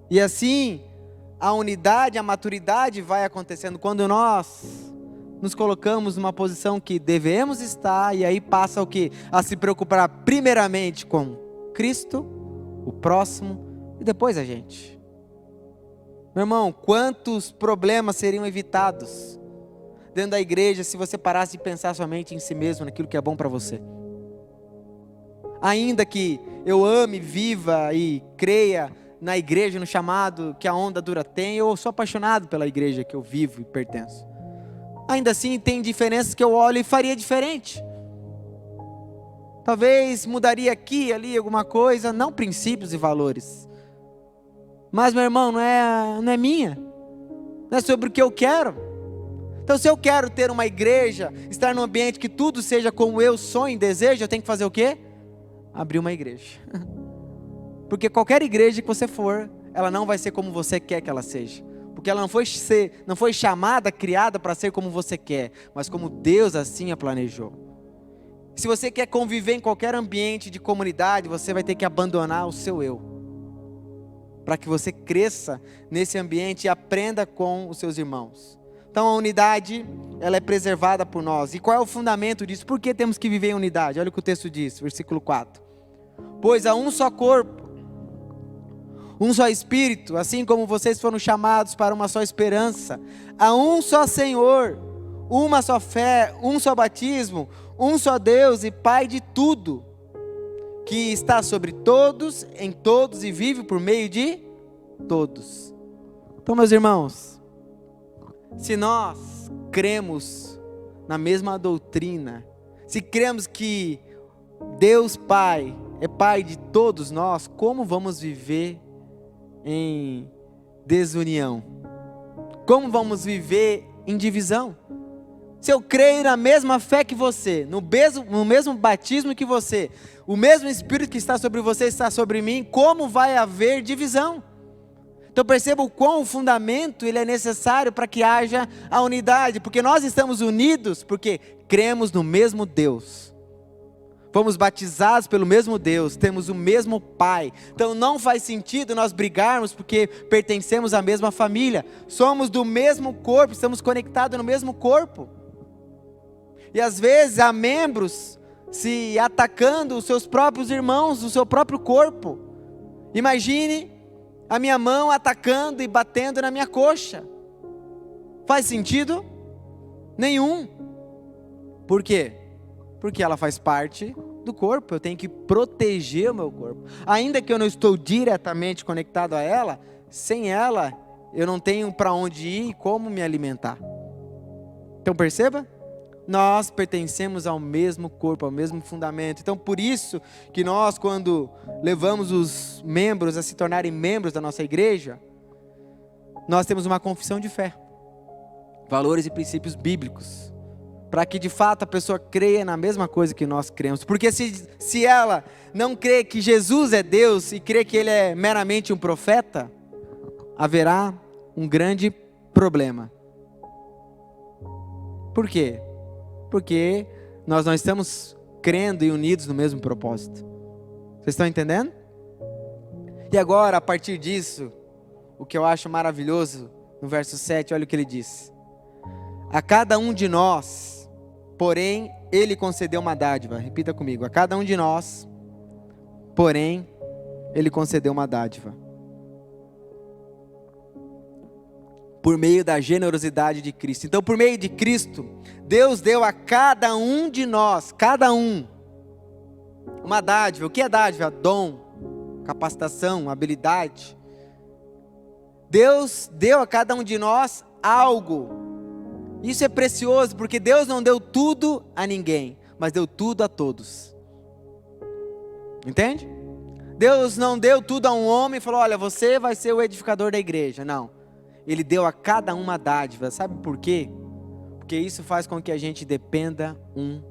E assim, a unidade, a maturidade vai acontecendo quando nós nos colocamos numa posição que devemos estar, e aí passa o quê? A se preocupar primeiramente com Cristo, o próximo e depois a gente. Meu irmão, quantos problemas seriam evitados dentro da igreja se você parasse de pensar somente em si mesmo, naquilo que é bom para você? Ainda que eu ame, viva e creia na igreja, no chamado que a Onda Dura tem, eu sou apaixonado pela igreja que eu vivo e pertenço. Ainda assim, tem diferenças que eu olho e faria diferente. Talvez mudaria aqui e ali alguma coisa, não princípios e valores. Mas, meu irmão, não é minha. Não é sobre o que eu quero. Então, se eu quero ter uma igreja, estar num ambiente que tudo seja como eu sonho e desejo, eu tenho que fazer o quê? Abrir uma igreja. Porque qualquer igreja que você for, ela não vai ser como você quer que ela seja. Porque ela não foi chamada, criada para ser como você quer, mas como Deus assim a planejou. Se você quer conviver em qualquer ambiente de comunidade, você vai ter que abandonar o seu eu, para que você cresça nesse ambiente e aprenda com os seus irmãos. Então a unidade, ela é preservada por nós. E qual é o fundamento disso? Por que temos que viver em unidade? Olha o que o texto diz, versículo 4. Pois há um só corpo, um só Espírito, assim como vocês foram chamados para uma só esperança. Há um só Senhor, uma só fé, um só batismo, um só Deus e Pai de tudo, que está sobre todos, em todos e vive por meio de todos. Então, meus irmãos, se nós cremos na mesma doutrina, se cremos que Deus Pai é Pai de todos nós, como vamos viver em desunião? Como vamos viver em divisão? Se eu creio na mesma fé que você, no mesmo batismo que você, o mesmo Espírito que está sobre você está sobre mim, como vai haver divisão? Então perceba o quão o fundamento ele é necessário para que haja a unidade, porque nós estamos unidos porque cremos no mesmo Deus. Fomos batizados pelo mesmo Deus, temos o mesmo Pai. Então não faz sentido nós brigarmos porque pertencemos à mesma família. Somos do mesmo corpo, estamos conectados no mesmo corpo. E às vezes há membros se atacando os seus próprios irmãos, o seu próprio corpo. Imagine a minha mão atacando e batendo na minha coxa. Faz sentido? Nenhum. Por quê? Porque ela faz parte do corpo, eu tenho que proteger o meu corpo. Ainda que eu não estou diretamente conectado a ela, sem ela eu não tenho para onde ir e como me alimentar. Então perceba, nós pertencemos ao mesmo corpo, ao mesmo fundamento. Então por isso que nós, quando levamos os membros a se tornarem membros da nossa igreja, nós temos uma confissão de fé, valores e princípios bíblicos, para que de fato a pessoa creia na mesma coisa que nós cremos. Porque se ela não crê que Jesus é Deus e crê que Ele é meramente um profeta, haverá um grande problema. Por quê? Porque nós não estamos crendo e unidos no mesmo propósito. Vocês estão entendendo? E agora, a partir disso, o que eu acho maravilhoso, no verso 7, olha o que ele diz. A cada um de nós, porém, Ele concedeu uma dádiva. Repita comigo. A cada um de nós, porém, Ele concedeu uma dádiva. Por meio da generosidade de Cristo. Então, por meio de Cristo, Deus deu a cada um de nós, cada um, uma dádiva. O que é dádiva? Dom, capacitação, habilidade. Deus deu a cada um de nós algo. Isso é precioso, porque Deus não deu tudo a ninguém, mas deu tudo a todos. Entende? Deus não deu tudo a um homem e falou, olha, você vai ser o edificador da igreja. Não. Ele deu a cada um uma dádiva. Sabe por quê? Porque isso faz com que a gente dependa um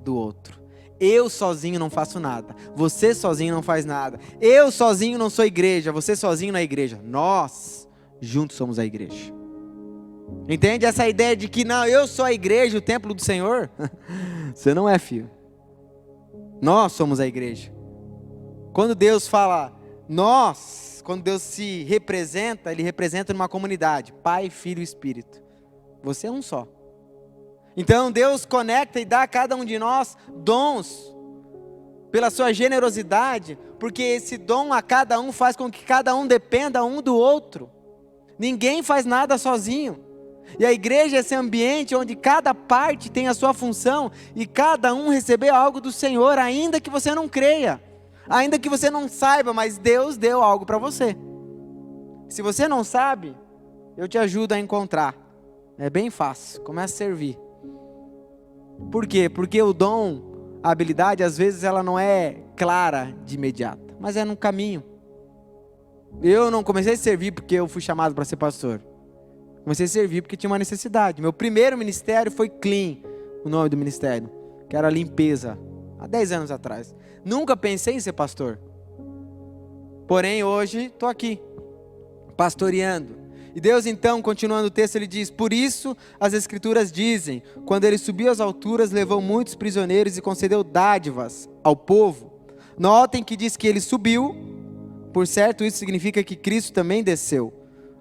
do outro. Eu sozinho não faço nada. Você sozinho não faz nada. Eu sozinho não sou igreja. Você sozinho não é igreja. Nós juntos somos a igreja. Entende? Essa ideia de que não, eu sou a igreja, o templo do Senhor. Você não é, filho. Nós somos a igreja. Quando Deus fala nós, quando Deus se representa, Ele representa numa comunidade. Pai, Filho e Espírito. Você é um só. Então Deus conecta e dá a cada um de nós dons. Pela sua generosidade. Porque esse dom a cada um faz com que cada um dependa um do outro. Ninguém faz nada sozinho. E a igreja é esse ambiente onde cada parte tem a sua função. E cada um receber algo do Senhor, ainda que você não creia. Ainda que você não saiba, mas Deus deu algo para você. Se você não sabe, eu te ajudo a encontrar. É bem fácil, comece a servir. Por quê? Porque o dom, a habilidade, às vezes ela não é clara de imediato, mas é no caminho. Eu não comecei a servir porque eu fui chamado para ser pastor. Comecei a servir porque tinha uma necessidade. Meu primeiro ministério foi Clean, o nome do ministério, que era limpeza, há 10 anos atrás. Nunca pensei em ser pastor. Porém, hoje estou aqui, pastoreando. E Deus então, continuando o texto, Ele diz, por isso as Escrituras dizem, quando Ele subiu às alturas, levou muitos prisioneiros e concedeu dádivas ao povo. Notem que diz que Ele subiu, por certo isso significa que Cristo também desceu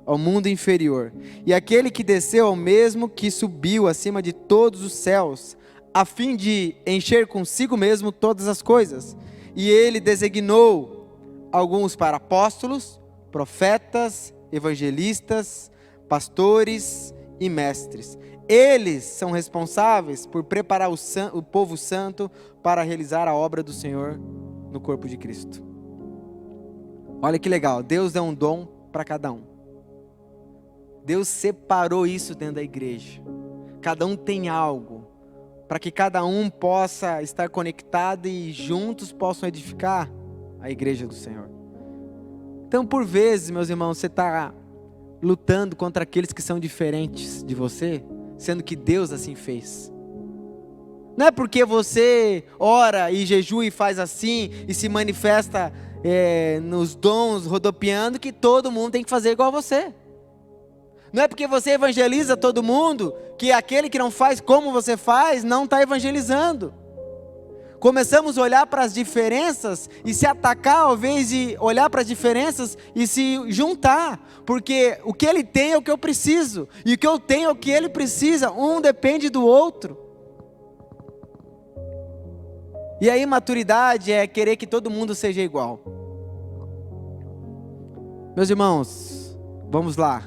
ao mundo inferior. E aquele que desceu é o mesmo que subiu acima de todos os céus, a fim de encher consigo mesmo todas as coisas. E Ele designou alguns para apóstolos, profetas, evangelistas, pastores e mestres. Eles são responsáveis por preparar o povo santo para realizar a obra do Senhor no corpo de Cristo. Olha que legal, Deus dá um dom para cada um. Deus separou isso dentro da igreja. Cada um tem algo, para que cada um possa estar conectado e juntos possam edificar a igreja do Senhor. Então, por vezes, meus irmãos, você está lutando contra aqueles que são diferentes de você, sendo que Deus assim fez. Não é porque você ora e jejua e faz assim, e se manifesta nos dons rodopiando, que todo mundo tem que fazer igual a você. Não é porque você evangeliza todo mundo, que aquele que não faz como você faz, não está evangelizando. Começamos a olhar para as diferenças e se atacar ao invés de olhar para as diferenças e se juntar. Porque o que ele tem é o que eu preciso. E o que eu tenho é o que ele precisa. Um depende do outro. E a imaturidade é querer que todo mundo seja igual. Meus irmãos, vamos lá.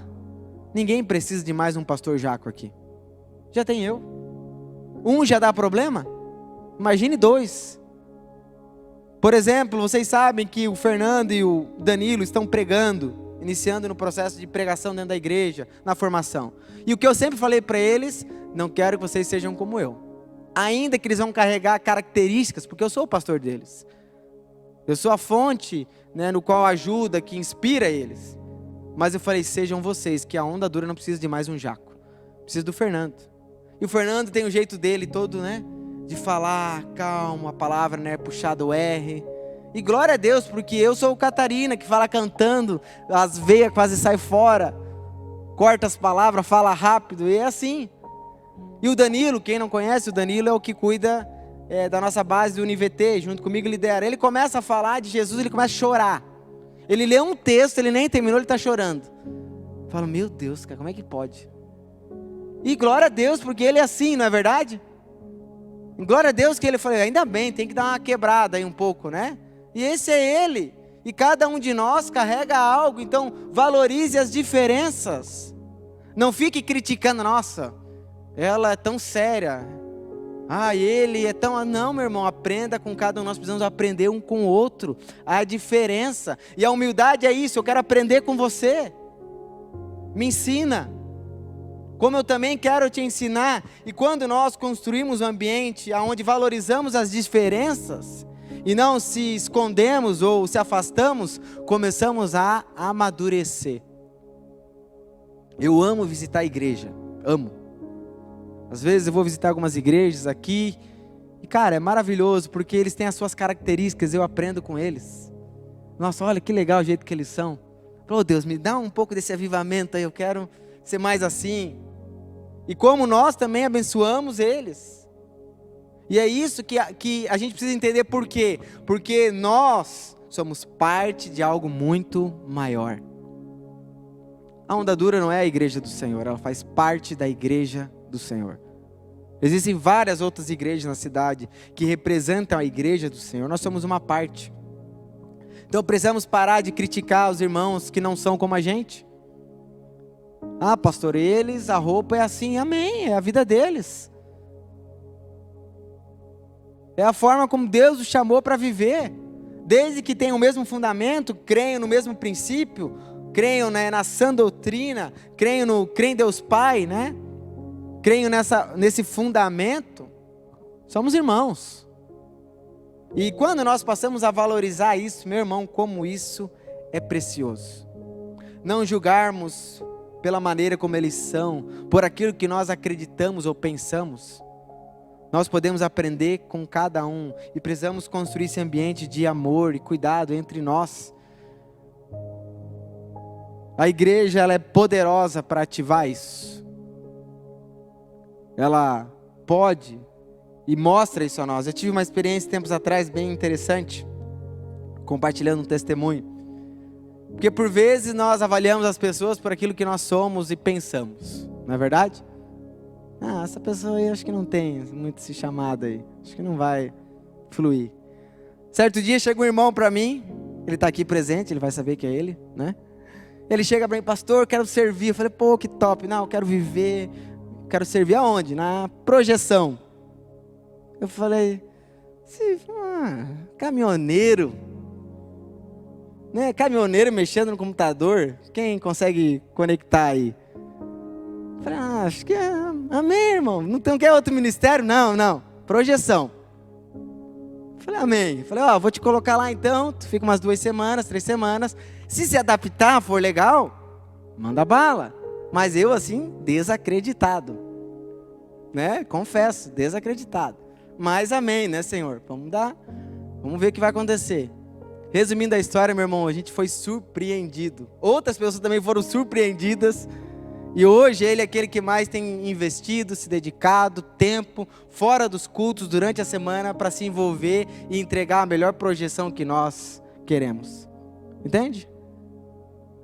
Ninguém precisa de mais um pastor Jaco aqui. Já tem eu. Um já dá problema? Imagine 2. Por exemplo, vocês sabem que o Fernando e o Danilo estão pregando, iniciando no processo de pregação dentro da igreja, na formação. E o que eu sempre falei para eles, não quero que vocês sejam como eu. Ainda que eles vão carregar características, porque eu sou o pastor deles. Eu sou a fonte, né, no qual ajuda, que inspira eles. Mas eu falei, sejam vocês, que a onda dura não precisa de mais um Jaco. Precisa do Fernando. E o Fernando tem o jeito dele todo, né? De falar, calma, a palavra, né? Puxado o R. E glória a Deus, porque eu sou o Catarina, que fala cantando, as veias quase saem fora. Corta as palavras, fala rápido, e é assim. E o Danilo, quem não conhece, o Danilo é o que cuida da nossa base do UniVT, junto comigo lidera. Ele começa a falar de Jesus, ele começa a chorar. Ele lê um texto, ele nem terminou, ele está chorando. Eu falo, meu Deus, cara, como é que pode? E glória a Deus, porque ele é assim, não é verdade? E glória a Deus que ele falou, ainda bem, tem que dar uma quebrada aí um pouco, né? E esse é ele. E cada um de nós carrega algo, então valorize as diferenças. Não fique criticando, nossa, ela é tão séria. Ele é tão... Não, meu irmão, aprenda com cada um, nós precisamos aprender um com o outro. A diferença. E a humildade é isso, eu quero aprender com você. Me ensina. Como eu também quero te ensinar. E quando nós construímos um ambiente onde valorizamos as diferenças, e não se escondemos ou se afastamos, começamos a amadurecer. Eu amo visitar a igreja, amo. Às vezes eu vou visitar algumas igrejas aqui, e cara, é maravilhoso, porque eles têm as suas características, eu aprendo com eles. Nossa, olha que legal o jeito que eles são. Oh Deus, me dá um pouco desse avivamento aí, eu quero ser mais assim. E como nós também abençoamos eles. E é isso que a gente precisa entender por quê? Porque nós somos parte de algo muito maior. A Onda Dura não é a igreja do Senhor, ela faz parte da igreja do Senhor. Existem várias outras igrejas na cidade que representam a igreja do Senhor. Nós somos uma parte. Então precisamos parar de criticar os irmãos que não são como a gente. Ah, pastor, a roupa é assim, amém, é a vida deles. É a forma como Deus os chamou para viver. Desde que tenham o mesmo fundamento, creiam no mesmo princípio, creiam, né, na sã doutrina, creem em Deus Pai, né? Creio nesse fundamento, somos irmãos. E quando nós passamos a valorizar isso, meu irmão, como isso é precioso. Não julgarmos pela maneira como eles são, por aquilo que nós acreditamos ou pensamos. Nós podemos aprender com cada um e precisamos construir esse ambiente de amor e cuidado entre nós. A igreja, ela é poderosa para ativar isso. Ela pode e mostra isso a nós. Eu tive uma experiência tempos atrás bem interessante, compartilhando um testemunho. Porque por vezes nós avaliamos as pessoas por aquilo que nós somos e pensamos, não é verdade? Essa pessoa aí acho que não tem muito esse chamado aí, acho que não vai fluir. Certo dia chega um irmão para mim, ele está aqui presente, ele vai saber que é ele, né? Ele chega para mim, pastor, quero servir. Eu falei, pô, que top, não, eu quero viver... Quero servir aonde? Na projeção. Eu falei, caminhoneiro. Né? Caminhoneiro mexendo no computador. Quem consegue conectar aí? Eu falei, acho que é. Amém, irmão. Não quer outro ministério? Não. Projeção. Eu falei, amém. Eu falei, vou te colocar lá então. Tu fica umas 2 semanas, 3 semanas. Se adaptar, for legal, manda bala. Mas eu assim, desacreditado, né? Confesso, desacreditado. Mas amém, né, Senhor? Vamos ver o que vai acontecer. Resumindo a história, meu irmão, a gente foi surpreendido. Outras pessoas também foram surpreendidas. E hoje ele é aquele que mais tem investido, se dedicado, tempo, fora dos cultos, durante a semana, para se envolver e entregar a melhor projeção que nós queremos. Entende?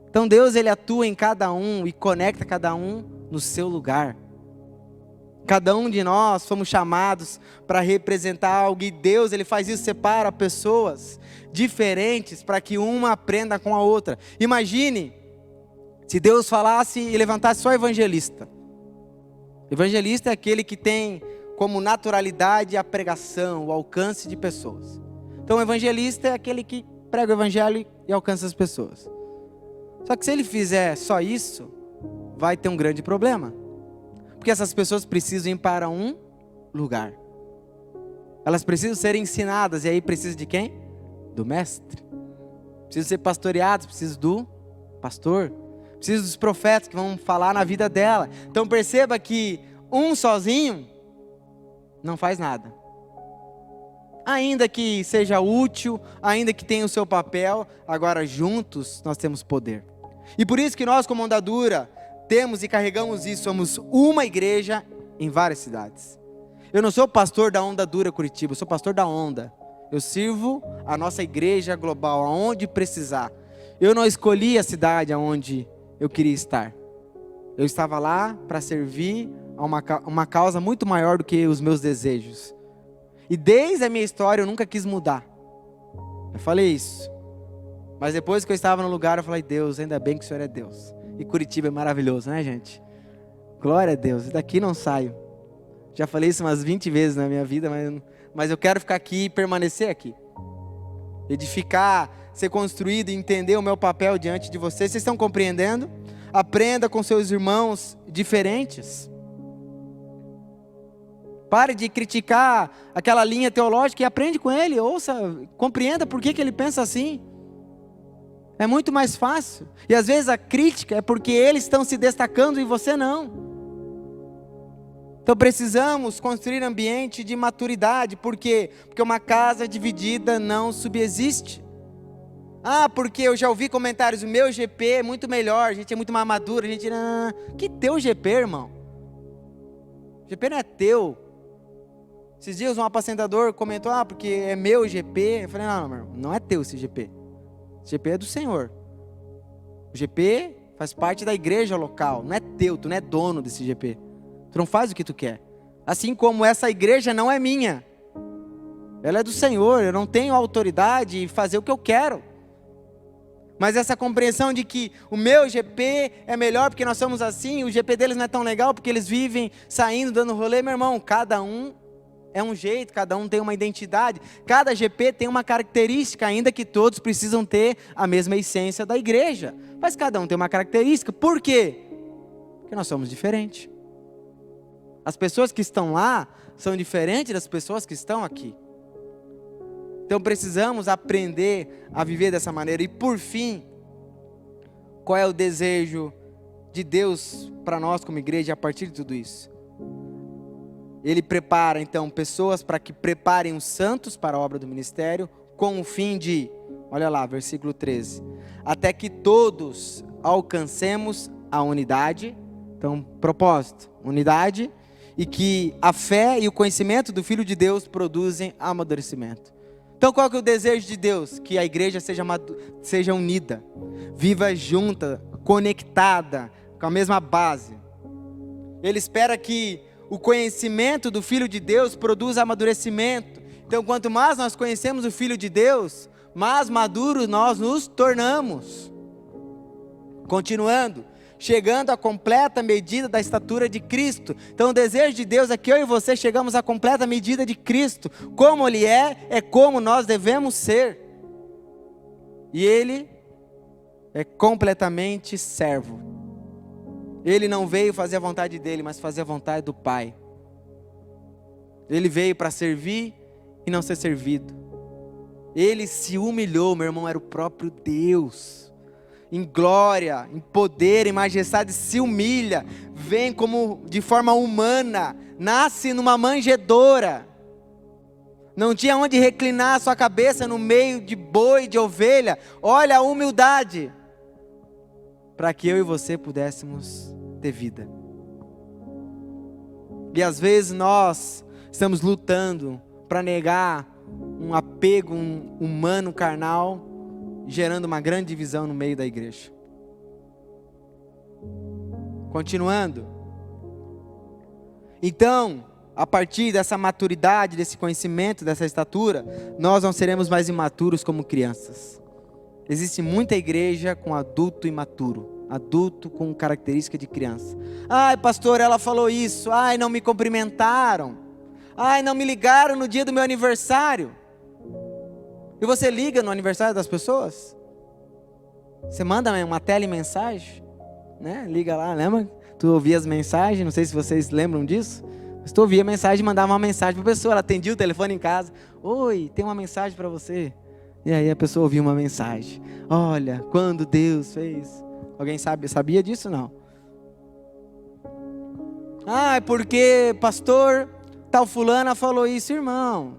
Então Deus, ele atua em cada um e conecta cada um no seu lugar. Cada um de nós fomos chamados para representar algo, e Deus, Ele faz isso, separa pessoas diferentes para que uma aprenda com a outra. Imagine se Deus falasse e levantasse só evangelista. Evangelista é aquele que tem como naturalidade a pregação, o alcance de pessoas. Então, o evangelista é aquele que prega o evangelho e alcança as pessoas. Só que se ele fizer só isso, vai ter um grande problema. Porque essas pessoas precisam ir para um lugar. Elas precisam ser ensinadas, e aí precisa de quem? Do mestre. Precisam ser pastoreadas, precisa do pastor. Precisa dos profetas que vão falar na vida dela. Então perceba que um sozinho não faz nada. Ainda que seja útil, ainda que tenha o seu papel, agora juntos nós temos poder. E por isso que nós, como Onda Dura, temos e carregamos isso, somos uma igreja em várias cidades. Eu não sou pastor da Onda Dura Curitiba, eu sou pastor da Onda. Eu sirvo a nossa igreja global, aonde precisar. Eu não escolhi a cidade aonde eu queria estar. Eu estava lá para servir a uma causa muito maior do que os meus desejos. E desde a minha história eu nunca quis mudar. Eu falei isso. Mas depois que eu estava no lugar, eu falei, Deus, ainda bem que o Senhor é Deus. E Curitiba é maravilhoso, né, gente? Glória a Deus, daqui não saio. Já falei isso umas 20 vezes na minha vida, mas eu quero ficar aqui e permanecer aqui. Edificar, ser construído e entender o meu papel diante de vocês. Vocês estão compreendendo? Aprenda com seus irmãos diferentes. Pare de criticar aquela linha teológica e aprende com ele. Ouça, compreenda por que ele pensa assim. É muito mais fácil. E às vezes a crítica é porque eles estão se destacando e você não. Então precisamos construir ambiente de maturidade. Por quê? Porque uma casa dividida não subsiste. Ah, porque eu já ouvi comentários, o meu GP é muito melhor, a gente é muito mais maduro, a gente... Que teu GP, irmão? O GP não é teu. Esses dias um apacentador comentou, porque é meu GP. Eu falei, não, meu irmão, não é teu esse GP. O GP é do Senhor. O GP faz parte da igreja local, não é teu, tu não é dono desse GP. Tu não faz o que tu quer. Assim como essa igreja não é minha. Ela é do Senhor, eu não tenho autoridade de fazer o que eu quero. Mas essa compreensão de que o meu GP é melhor porque nós somos assim, o GP deles não é tão legal porque eles vivem saindo, dando rolê, meu irmão, cada um é um jeito, cada um tem uma identidade, cada GP tem uma característica, ainda que todos precisam ter a mesma essência da igreja, mas cada um tem uma característica. Por quê? Porque nós somos diferentes. As pessoas que estão lá são diferentes das pessoas que estão aqui. Então precisamos aprender a viver dessa maneira. E por fim, qual é o desejo de Deus para nós como igreja a partir de tudo isso? Ele prepara então pessoas para que preparem os santos para a obra do ministério, com o fim de, olha lá, versículo 13, até que todos alcancemos a unidade. Então, propósito, unidade, e que a fé e o conhecimento do Filho de Deus produzem amadurecimento. Então qual que é o desejo de Deus? Que a igreja seja unida, viva junta, conectada, com a mesma base. Ele espera que o conhecimento do Filho de Deus produza amadurecimento. Então quanto mais nós conhecemos o Filho de Deus, mais maduros nós nos tornamos. Continuando, chegando à completa medida da estatura de Cristo. Então o desejo de Deus é que eu e você chegamos à completa medida de Cristo. Como Ele é como nós devemos ser. E Ele é completamente servo. Ele não veio fazer a vontade dEle, mas fazer a vontade do Pai. Ele veio para servir e não ser servido. Ele se humilhou, meu irmão, era o próprio Deus. Em glória, em poder, em majestade, se humilha, vem como de forma humana, nasce numa manjedoura, não tinha onde reclinar a sua cabeça no meio de boi, de ovelha. Olha a humildade, para que eu e você pudéssemos ter vida. E às vezes nós estamos lutando para negar um apego humano, carnal, gerando uma grande divisão no meio da igreja. Continuando. Então, a partir dessa maturidade, desse conhecimento, dessa estatura, nós não seremos mais imaturos como crianças. Existe muita igreja com adulto imaturo, adulto com característica de criança. Ai, pastor, ela falou isso. Ai, não me cumprimentaram. Ai, não me ligaram no dia do meu aniversário. E você liga no aniversário das pessoas? Você manda uma telemensagem, né? Liga lá, lembra? Tu ouvia as mensagens, não sei se vocês lembram disso. Mas tu ouvia a mensagem, mandava uma mensagem para a pessoa, ela atendia o telefone em casa. Oi, tem uma mensagem para você. E aí a pessoa ouvia uma mensagem. Olha, quando Deus fez. Alguém sabia disso? Não. Ah, é porque pastor tal fulana falou isso, irmão.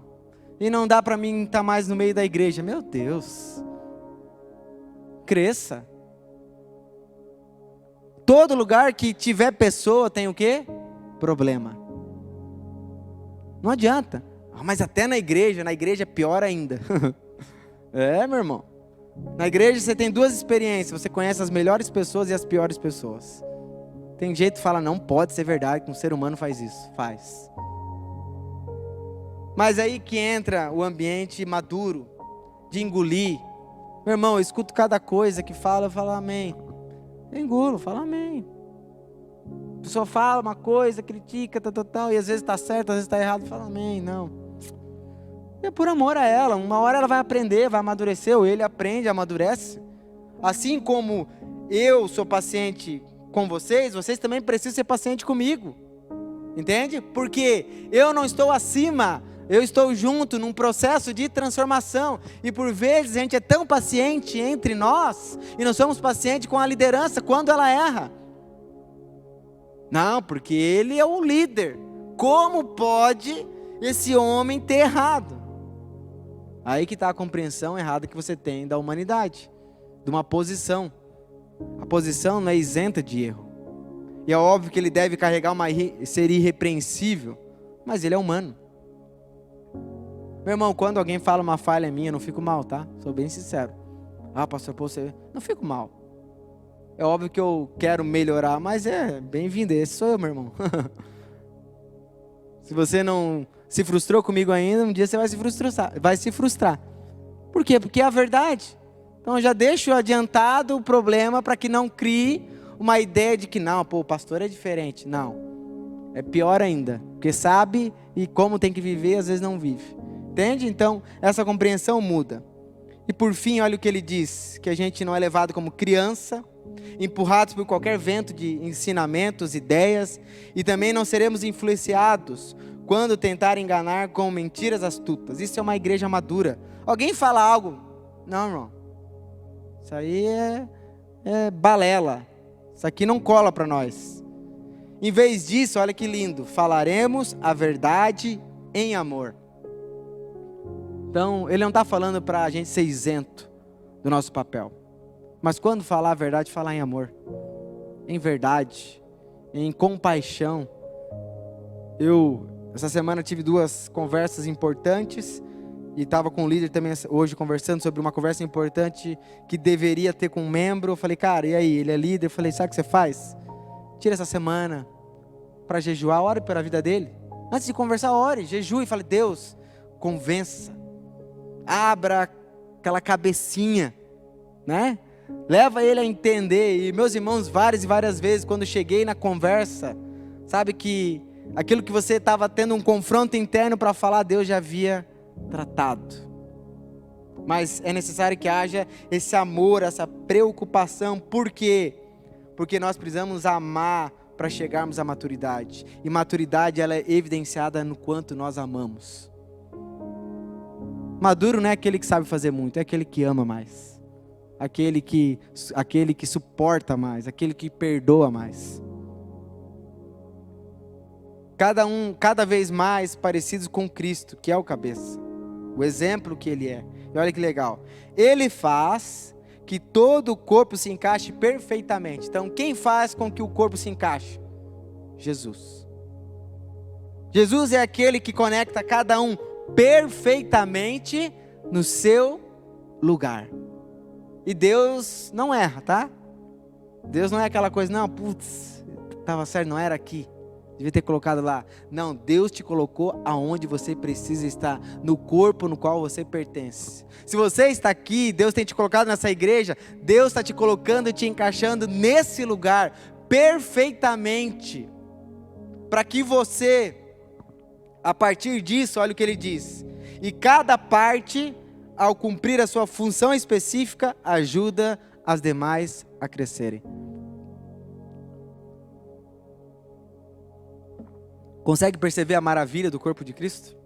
E não dá para mim estar mais no meio da igreja. Meu Deus. Cresça. Todo lugar que tiver pessoa tem o quê? Problema. Não adianta. Mas até na igreja é pior ainda. É, meu irmão. Na igreja você tem duas experiências. Você conhece as melhores pessoas e as piores pessoas. Tem jeito de falar, não pode ser verdade que um ser humano faz isso. Faz. Mas aí que entra o ambiente maduro, de engolir. Meu irmão, eu escuto cada coisa que fala, eu falo amém. Eu engulo, falo amém. A pessoa fala uma coisa, critica, tal, e às vezes está certo, às vezes está errado, fala amém, não. É por amor a ela, uma hora ela vai aprender, vai amadurecer, ou ele aprende, amadurece. Assim como eu sou paciente com vocês, vocês também precisam ser pacientes comigo. Entende? Porque eu não estou acima, eu estou junto num processo de transformação. E por vezes a gente é tão paciente entre nós, e não somos pacientes com a liderança quando ela erra. Não, porque ele é o líder. Como pode esse homem ter errado? Aí que está a compreensão errada que você tem da humanidade, de uma posição. A posição não é isenta de erro. E é óbvio que ele deve carregar ser irrepreensível, mas ele é humano. Meu irmão, quando alguém fala uma falha minha, eu não fico mal, tá? Sou bem sincero. Ah, pastor, você não fico mal. É óbvio que eu quero melhorar, mas é bem-vindo, esse sou eu, meu irmão. Se você não se frustrou comigo ainda, um dia você vai se frustrar. Por quê? Porque é a verdade. Então eu já deixo adiantado o problema para que não crie uma ideia de que não, o pastor é diferente. Não, é pior ainda, porque sabe e como tem que viver, às vezes não vive. Entende? Então essa compreensão muda. E por fim, olha o que ele diz, que a gente não é levado como criança, empurrados por qualquer vento de ensinamentos, ideias, e também não seremos influenciados quando tentar enganar com mentiras astutas. Isso é uma igreja madura. Alguém fala algo, não, irmão, isso aí é balela, isso aqui não cola para nós. Em vez disso, olha que lindo, falaremos a verdade em amor. Então, ele não está falando para a gente ser isento do nosso papel. Mas quando falar a verdade, falar em amor. Em verdade. Em compaixão. Essa semana tive 2 conversas importantes. E estava com o líder também hoje conversando sobre uma conversa importante que deveria ter com um membro. Eu falei, cara, e aí? Ele é líder. Eu falei, sabe o que você faz? Tira essa semana para jejuar, ore pela vida dele. Antes de conversar, ore, jejue e fale, Deus, convença. Abra aquela cabecinha, né? Leva ele a entender. E meus irmãos, várias e várias vezes, quando cheguei na conversa, sabe que aquilo que você estava tendo um confronto interno para falar, Deus já havia tratado. Mas é necessário que haja esse amor, essa preocupação. Por quê? Porque nós precisamos amar para chegarmos à maturidade. E maturidade, ela é evidenciada no quanto nós amamos. Maduro não é aquele que sabe fazer muito, é aquele que ama mais. Aquele que suporta mais, aquele que perdoa mais. Cada vez mais parecidos com Cristo, que é o cabeça. O exemplo que ele é. E olha que legal. Ele faz que todo o corpo se encaixe perfeitamente. Então, quem faz com que o corpo se encaixe? Jesus. Jesus é aquele que conecta cada um perfeitamente no seu lugar. E Deus não erra, tá? Deus não é aquela coisa, não, putz, estava certo, não era aqui. Devia ter colocado lá. Não, Deus te colocou aonde você precisa estar, no corpo no qual você pertence. Se você está aqui, Deus tem te colocado nessa igreja, Deus está te colocando e te encaixando nesse lugar perfeitamente, para que você, a partir disso, olha o que ele diz, e cada parte, ao cumprir a sua função específica, ajuda as demais a crescerem. Consegue perceber a maravilha do corpo de Cristo?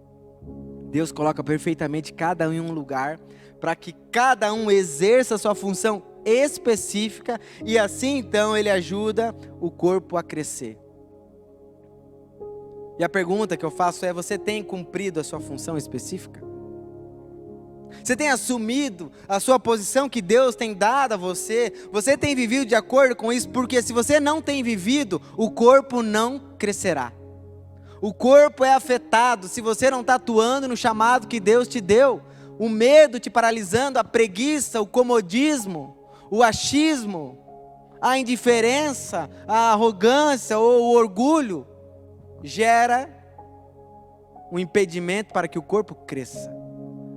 Deus coloca perfeitamente cada um em um lugar, para que cada um exerça a sua função específica, e assim então ele ajuda o corpo a crescer. E a pergunta que eu faço é: você tem cumprido a sua função específica? Você tem assumido a sua posição que Deus tem dado a você? Você tem vivido de acordo com isso? Porque se você não tem vivido, o corpo não crescerá. O corpo é afetado se você não está atuando no chamado que Deus te deu. O medo te paralisando, a preguiça, o comodismo, o achismo, a indiferença, a arrogância ou o orgulho gera um impedimento para que o corpo cresça.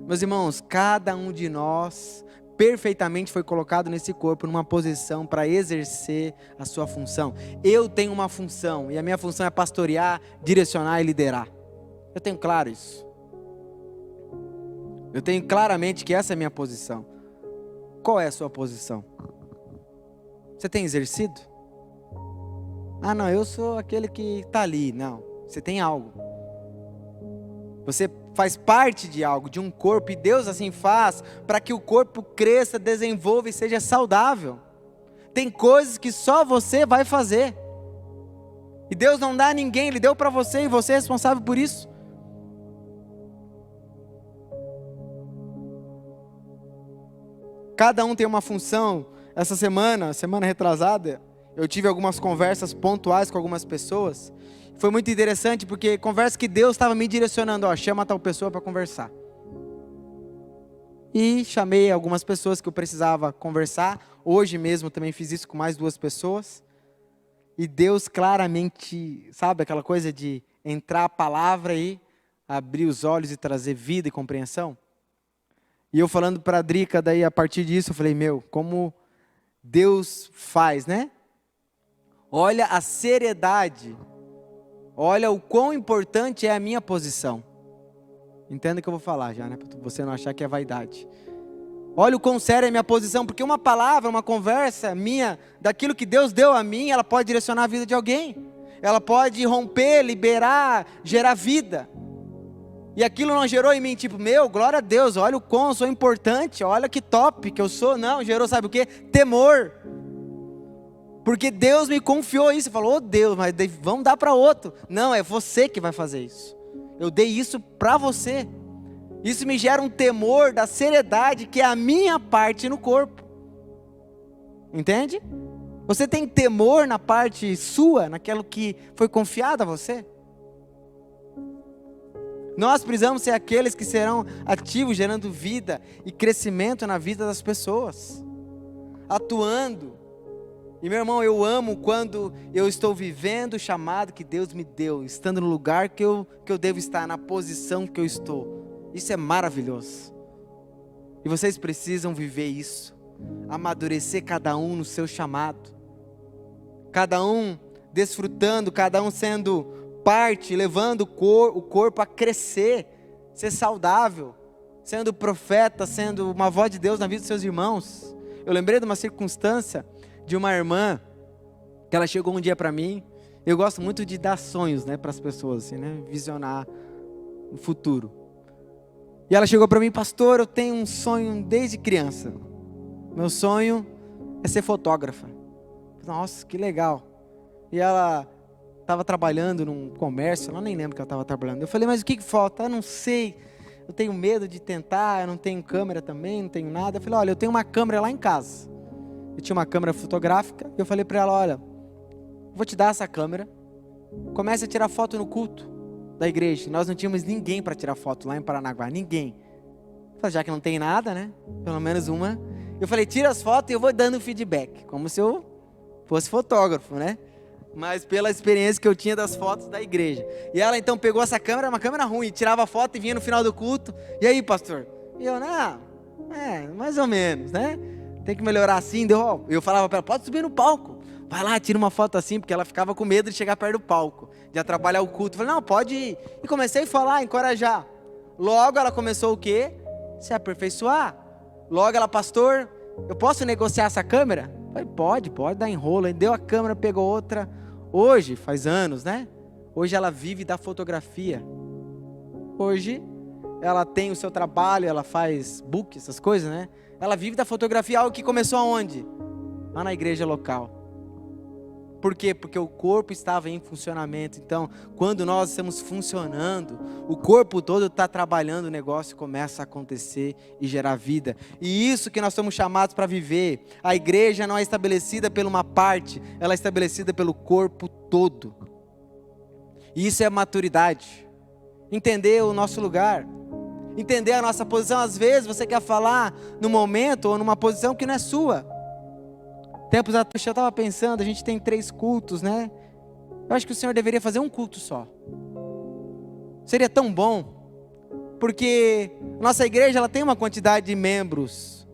Meus irmãos, cada um de nós perfeitamente foi colocado nesse corpo, numa posição para exercer a sua função. Eu tenho uma função, e a minha função é pastorear, direcionar e liderar. Eu tenho claro isso. Eu tenho claramente que essa é a minha posição. Qual é a sua posição? Você tem exercido? Ah, não, eu sou aquele que está ali. Não, você tem algo. Você faz parte de algo, de um corpo, e Deus assim faz para que o corpo cresça, desenvolva e seja saudável. Tem coisas que só você vai fazer, e Deus não dá a ninguém, Ele deu para você e você é responsável por isso. Cada um tem uma função. Essa semana retrasada, eu tive algumas conversas pontuais com algumas pessoas. Foi muito interessante, porque conversa que Deus estava me direcionando, chama tal pessoa para conversar. E chamei algumas pessoas que eu precisava conversar. Hoje mesmo também fiz isso com mais 2 pessoas. E Deus claramente, sabe aquela coisa de entrar a palavra e abrir os olhos e trazer vida e compreensão? E eu falando para a Drica, daí a partir disso eu falei, como Deus faz, né? Olha a seriedade. Olha o quão importante é a minha posição. Entenda o que eu vou falar já, né? Para você não achar que é vaidade. Olha o quão séria é a minha posição, porque uma palavra, uma conversa minha, daquilo que Deus deu a mim, ela pode direcionar a vida de alguém. Ela pode romper, liberar, gerar vida. E aquilo não gerou em mim, tipo, glória a Deus, olha o quão eu sou importante, olha que top que eu sou. Não, gerou sabe o quê? Temor. Porque Deus me confiou isso. Falou, Deus, mas vamos dar para outro. Não, é você que vai fazer isso. Eu dei isso para você. Isso me gera um temor da seriedade que é a minha parte no corpo. Entende? Você tem temor na parte sua, naquilo que foi confiado a você? Nós precisamos ser aqueles que serão ativos, gerando vida e crescimento na vida das pessoas. Atuando. E meu irmão, eu amo quando eu estou vivendo o chamado que Deus me deu, estando no lugar que eu devo estar, na posição que eu estou. Isso é maravilhoso. E vocês precisam viver isso, amadurecer cada um no seu chamado, cada um desfrutando, cada um sendo parte, levando o corpo a crescer, ser saudável, sendo profeta, sendo uma voz de Deus na vida dos seus irmãos. Eu lembrei de uma circunstância de uma irmã, que ela chegou um dia para mim. Eu gosto muito de dar sonhos, né, para as pessoas, assim, né, visionar o futuro. E ela chegou para mim, pastor, eu tenho um sonho desde criança. Meu sonho é ser fotógrafa. Nossa, que legal. E ela estava trabalhando num comércio, eu nem lembro que ela estava trabalhando. Eu falei, mas o que falta? Eu não sei, eu tenho medo de tentar, eu não tenho câmera também, não tenho nada. Eu falei, olha, eu tenho uma câmera lá em casa. Eu tinha uma câmera fotográfica, e eu falei para ela, olha, vou te dar essa câmera, comece a tirar foto no culto da igreja. Nós não tínhamos ninguém para tirar foto lá em Paranaguá, ninguém. Eu falei, já que não tem nada, né, pelo menos uma. Eu falei, tira as fotos e eu vou dando feedback, como se eu fosse fotógrafo, né. mas pela experiência que eu tinha das fotos da igreja. E ela então pegou essa câmera, uma câmera ruim, tirava foto e vinha no final do culto. E aí, pastor? E eu, não, mais ou menos, né? Tem que melhorar assim. Eu falava para ela, pode subir no palco. Vai lá, tira uma foto assim, porque ela ficava com medo de chegar perto do palco, de atrapalhar o culto. Eu falei, não, pode ir. E comecei a falar, encorajar. Logo ela começou o quê? Se aperfeiçoar. Logo ela, pastor, eu posso negociar essa câmera? Eu falei, pode dar enrolo. Aí deu a câmera, pegou outra. Hoje, faz anos, né? Hoje ela vive da fotografia. Hoje ela tem o seu trabalho, ela faz book, essas coisas, né? Ela vive da fotografia, algo que começou aonde? Lá na igreja local. Por quê? Porque o corpo estava em funcionamento. Então, quando nós estamos funcionando, o corpo todo está trabalhando, o negócio começa a acontecer e gerar vida. E isso que nós somos chamados para viver. A igreja não é estabelecida por uma parte, ela é estabelecida pelo corpo todo. E isso é maturidade. Entender o nosso lugar. Entender a nossa posição. Às vezes você quer falar num momento ou numa posição que não é sua. Tempos atrás eu estava pensando, a gente tem 3 cultos, né? Eu acho que o Senhor deveria fazer um culto só. Seria tão bom, porque nossa igreja ela tem uma quantidade de membros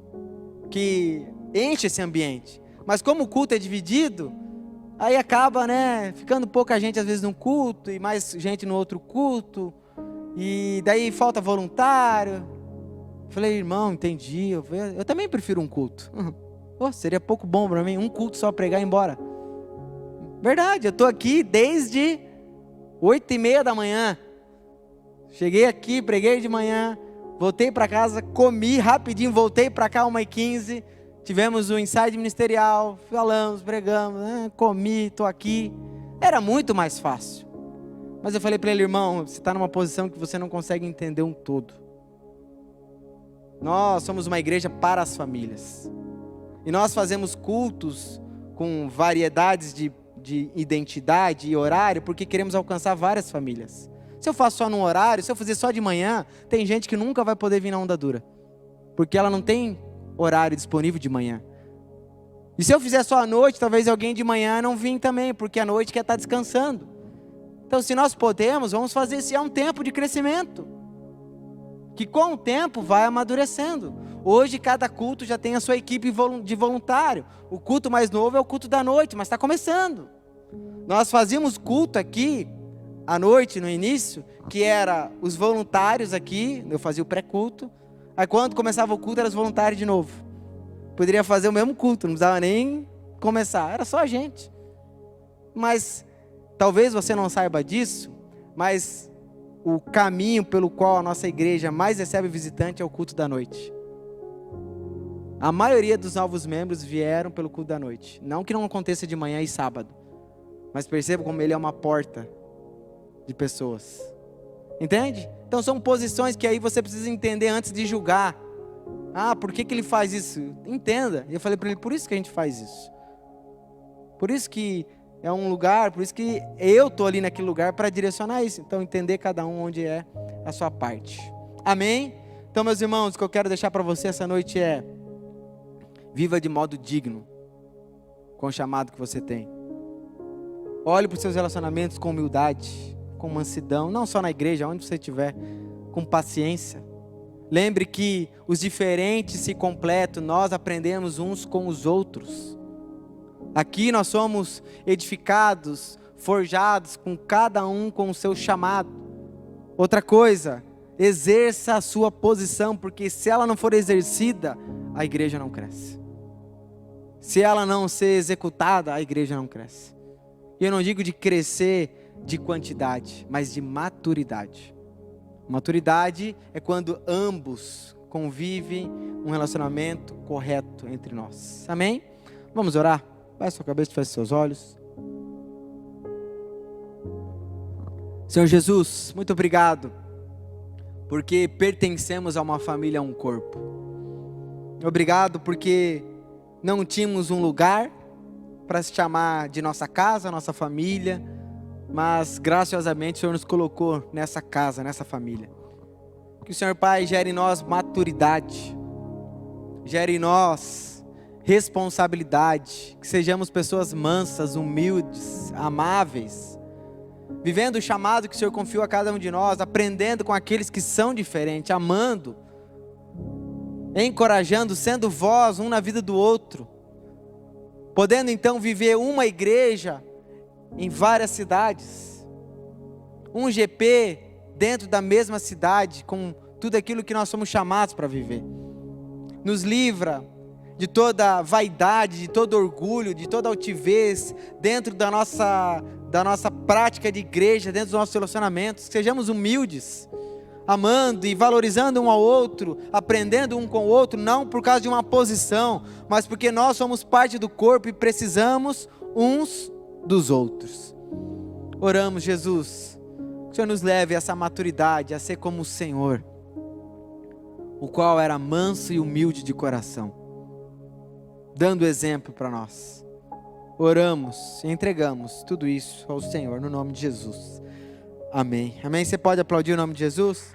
que enche esse ambiente. Mas como o culto é dividido, aí acaba, né, ficando pouca gente às vezes num culto e mais gente no outro culto. E daí falta voluntário. Falei, irmão, entendi. Eu também prefiro um culto. Seria pouco bom para mim, um culto só pregar e ir embora. Verdade, eu estou aqui desde 8:30 da manhã. Cheguei aqui, preguei de manhã, voltei para casa, comi rapidinho, voltei para cá 1:15. Tivemos o ensaio ministerial, falamos, pregamos, comi, estou aqui. Era muito mais fácil. Mas eu falei para ele, irmão, você está numa posição que você não consegue entender um todo. Nós somos uma igreja para as famílias. E nós fazemos cultos com variedades de identidade e horário, porque queremos alcançar várias famílias. Se eu faço só num horário, se eu fizer só de manhã, tem gente que nunca vai poder vir na onda dura, porque ela não tem horário disponível de manhã. E se eu fizer só à noite, talvez alguém de manhã não vim também, porque à noite quer estar descansando. Então, se nós podemos, vamos fazer esse um tempo de crescimento, que com o tempo vai amadurecendo. Hoje cada culto já tem a sua equipe de voluntário. O culto mais novo é o culto da noite, mas está começando. Nós fazíamos culto aqui, à noite, no início, que era os voluntários aqui, eu fazia o pré-culto. Aí quando começava o culto, eram os voluntários de novo. Poderia fazer o mesmo culto, não precisava nem começar, era só a gente. Mas, talvez você não saiba disso, mas o caminho pelo qual a nossa igreja mais recebe visitante é o culto da noite. A maioria dos novos membros vieram pelo culto da noite. Não que não aconteça de manhã e sábado, mas perceba como ele é uma porta de pessoas. Entende? Então são posições que aí você precisa entender antes de julgar. Por que ele faz isso? Entenda. E eu falei para ele, por isso que a gente faz isso. Por isso que é um lugar, por isso que eu estou ali naquele lugar para direcionar isso. Então entender cada um onde é a sua parte. Amém? Então, meus irmãos, o que eu quero deixar para você essa noite é: viva de modo digno com o chamado que você tem. Olhe para os seus relacionamentos com humildade, com mansidão, não só na igreja, onde você estiver, com paciência. Lembre que os diferentes se completam, nós aprendemos uns com os outros. Aqui nós somos edificados, forjados, com cada um com o seu chamado. Outra coisa, exerça a sua posição, porque se ela não for exercida, a igreja não cresce. Se ela não ser executada, a igreja não cresce. E eu não digo de crescer de quantidade, mas de maturidade. Maturidade é quando ambos convivem um relacionamento correto entre nós. Amém? Vamos orar? Baixe sua cabeça e feche seus olhos. Senhor Jesus, muito obrigado, porque pertencemos a uma família, a um corpo. Obrigado porque não tínhamos um lugar para se chamar de nossa casa, nossa família, mas graciosamente o Senhor nos colocou nessa casa, nessa família. Que o Senhor Pai gere em nós maturidade, gere em nós responsabilidade, que sejamos pessoas mansas, humildes, amáveis, vivendo o chamado que o Senhor confiou a cada um de nós, aprendendo com aqueles que são diferentes, amando, encorajando, sendo voz um na vida do outro, podendo então viver uma igreja em várias cidades, um GP dentro da mesma cidade, com tudo aquilo que nós somos chamados para viver. Nos livra de toda vaidade, de todo orgulho, de toda altivez, dentro da nossa prática de igreja, dentro dos nossos relacionamentos. Sejamos humildes, amando e valorizando um ao outro, aprendendo um com o outro, não por causa de uma posição, mas porque nós somos parte do corpo e precisamos uns dos outros. Oramos, Jesus, que o Senhor nos leve a essa maturidade, a ser como o Senhor, o qual era manso e humilde de coração, dando exemplo para nós. Oramos e entregamos tudo isso ao Senhor, no nome de Jesus. Amém. Amém. Você pode aplaudir o nome de Jesus?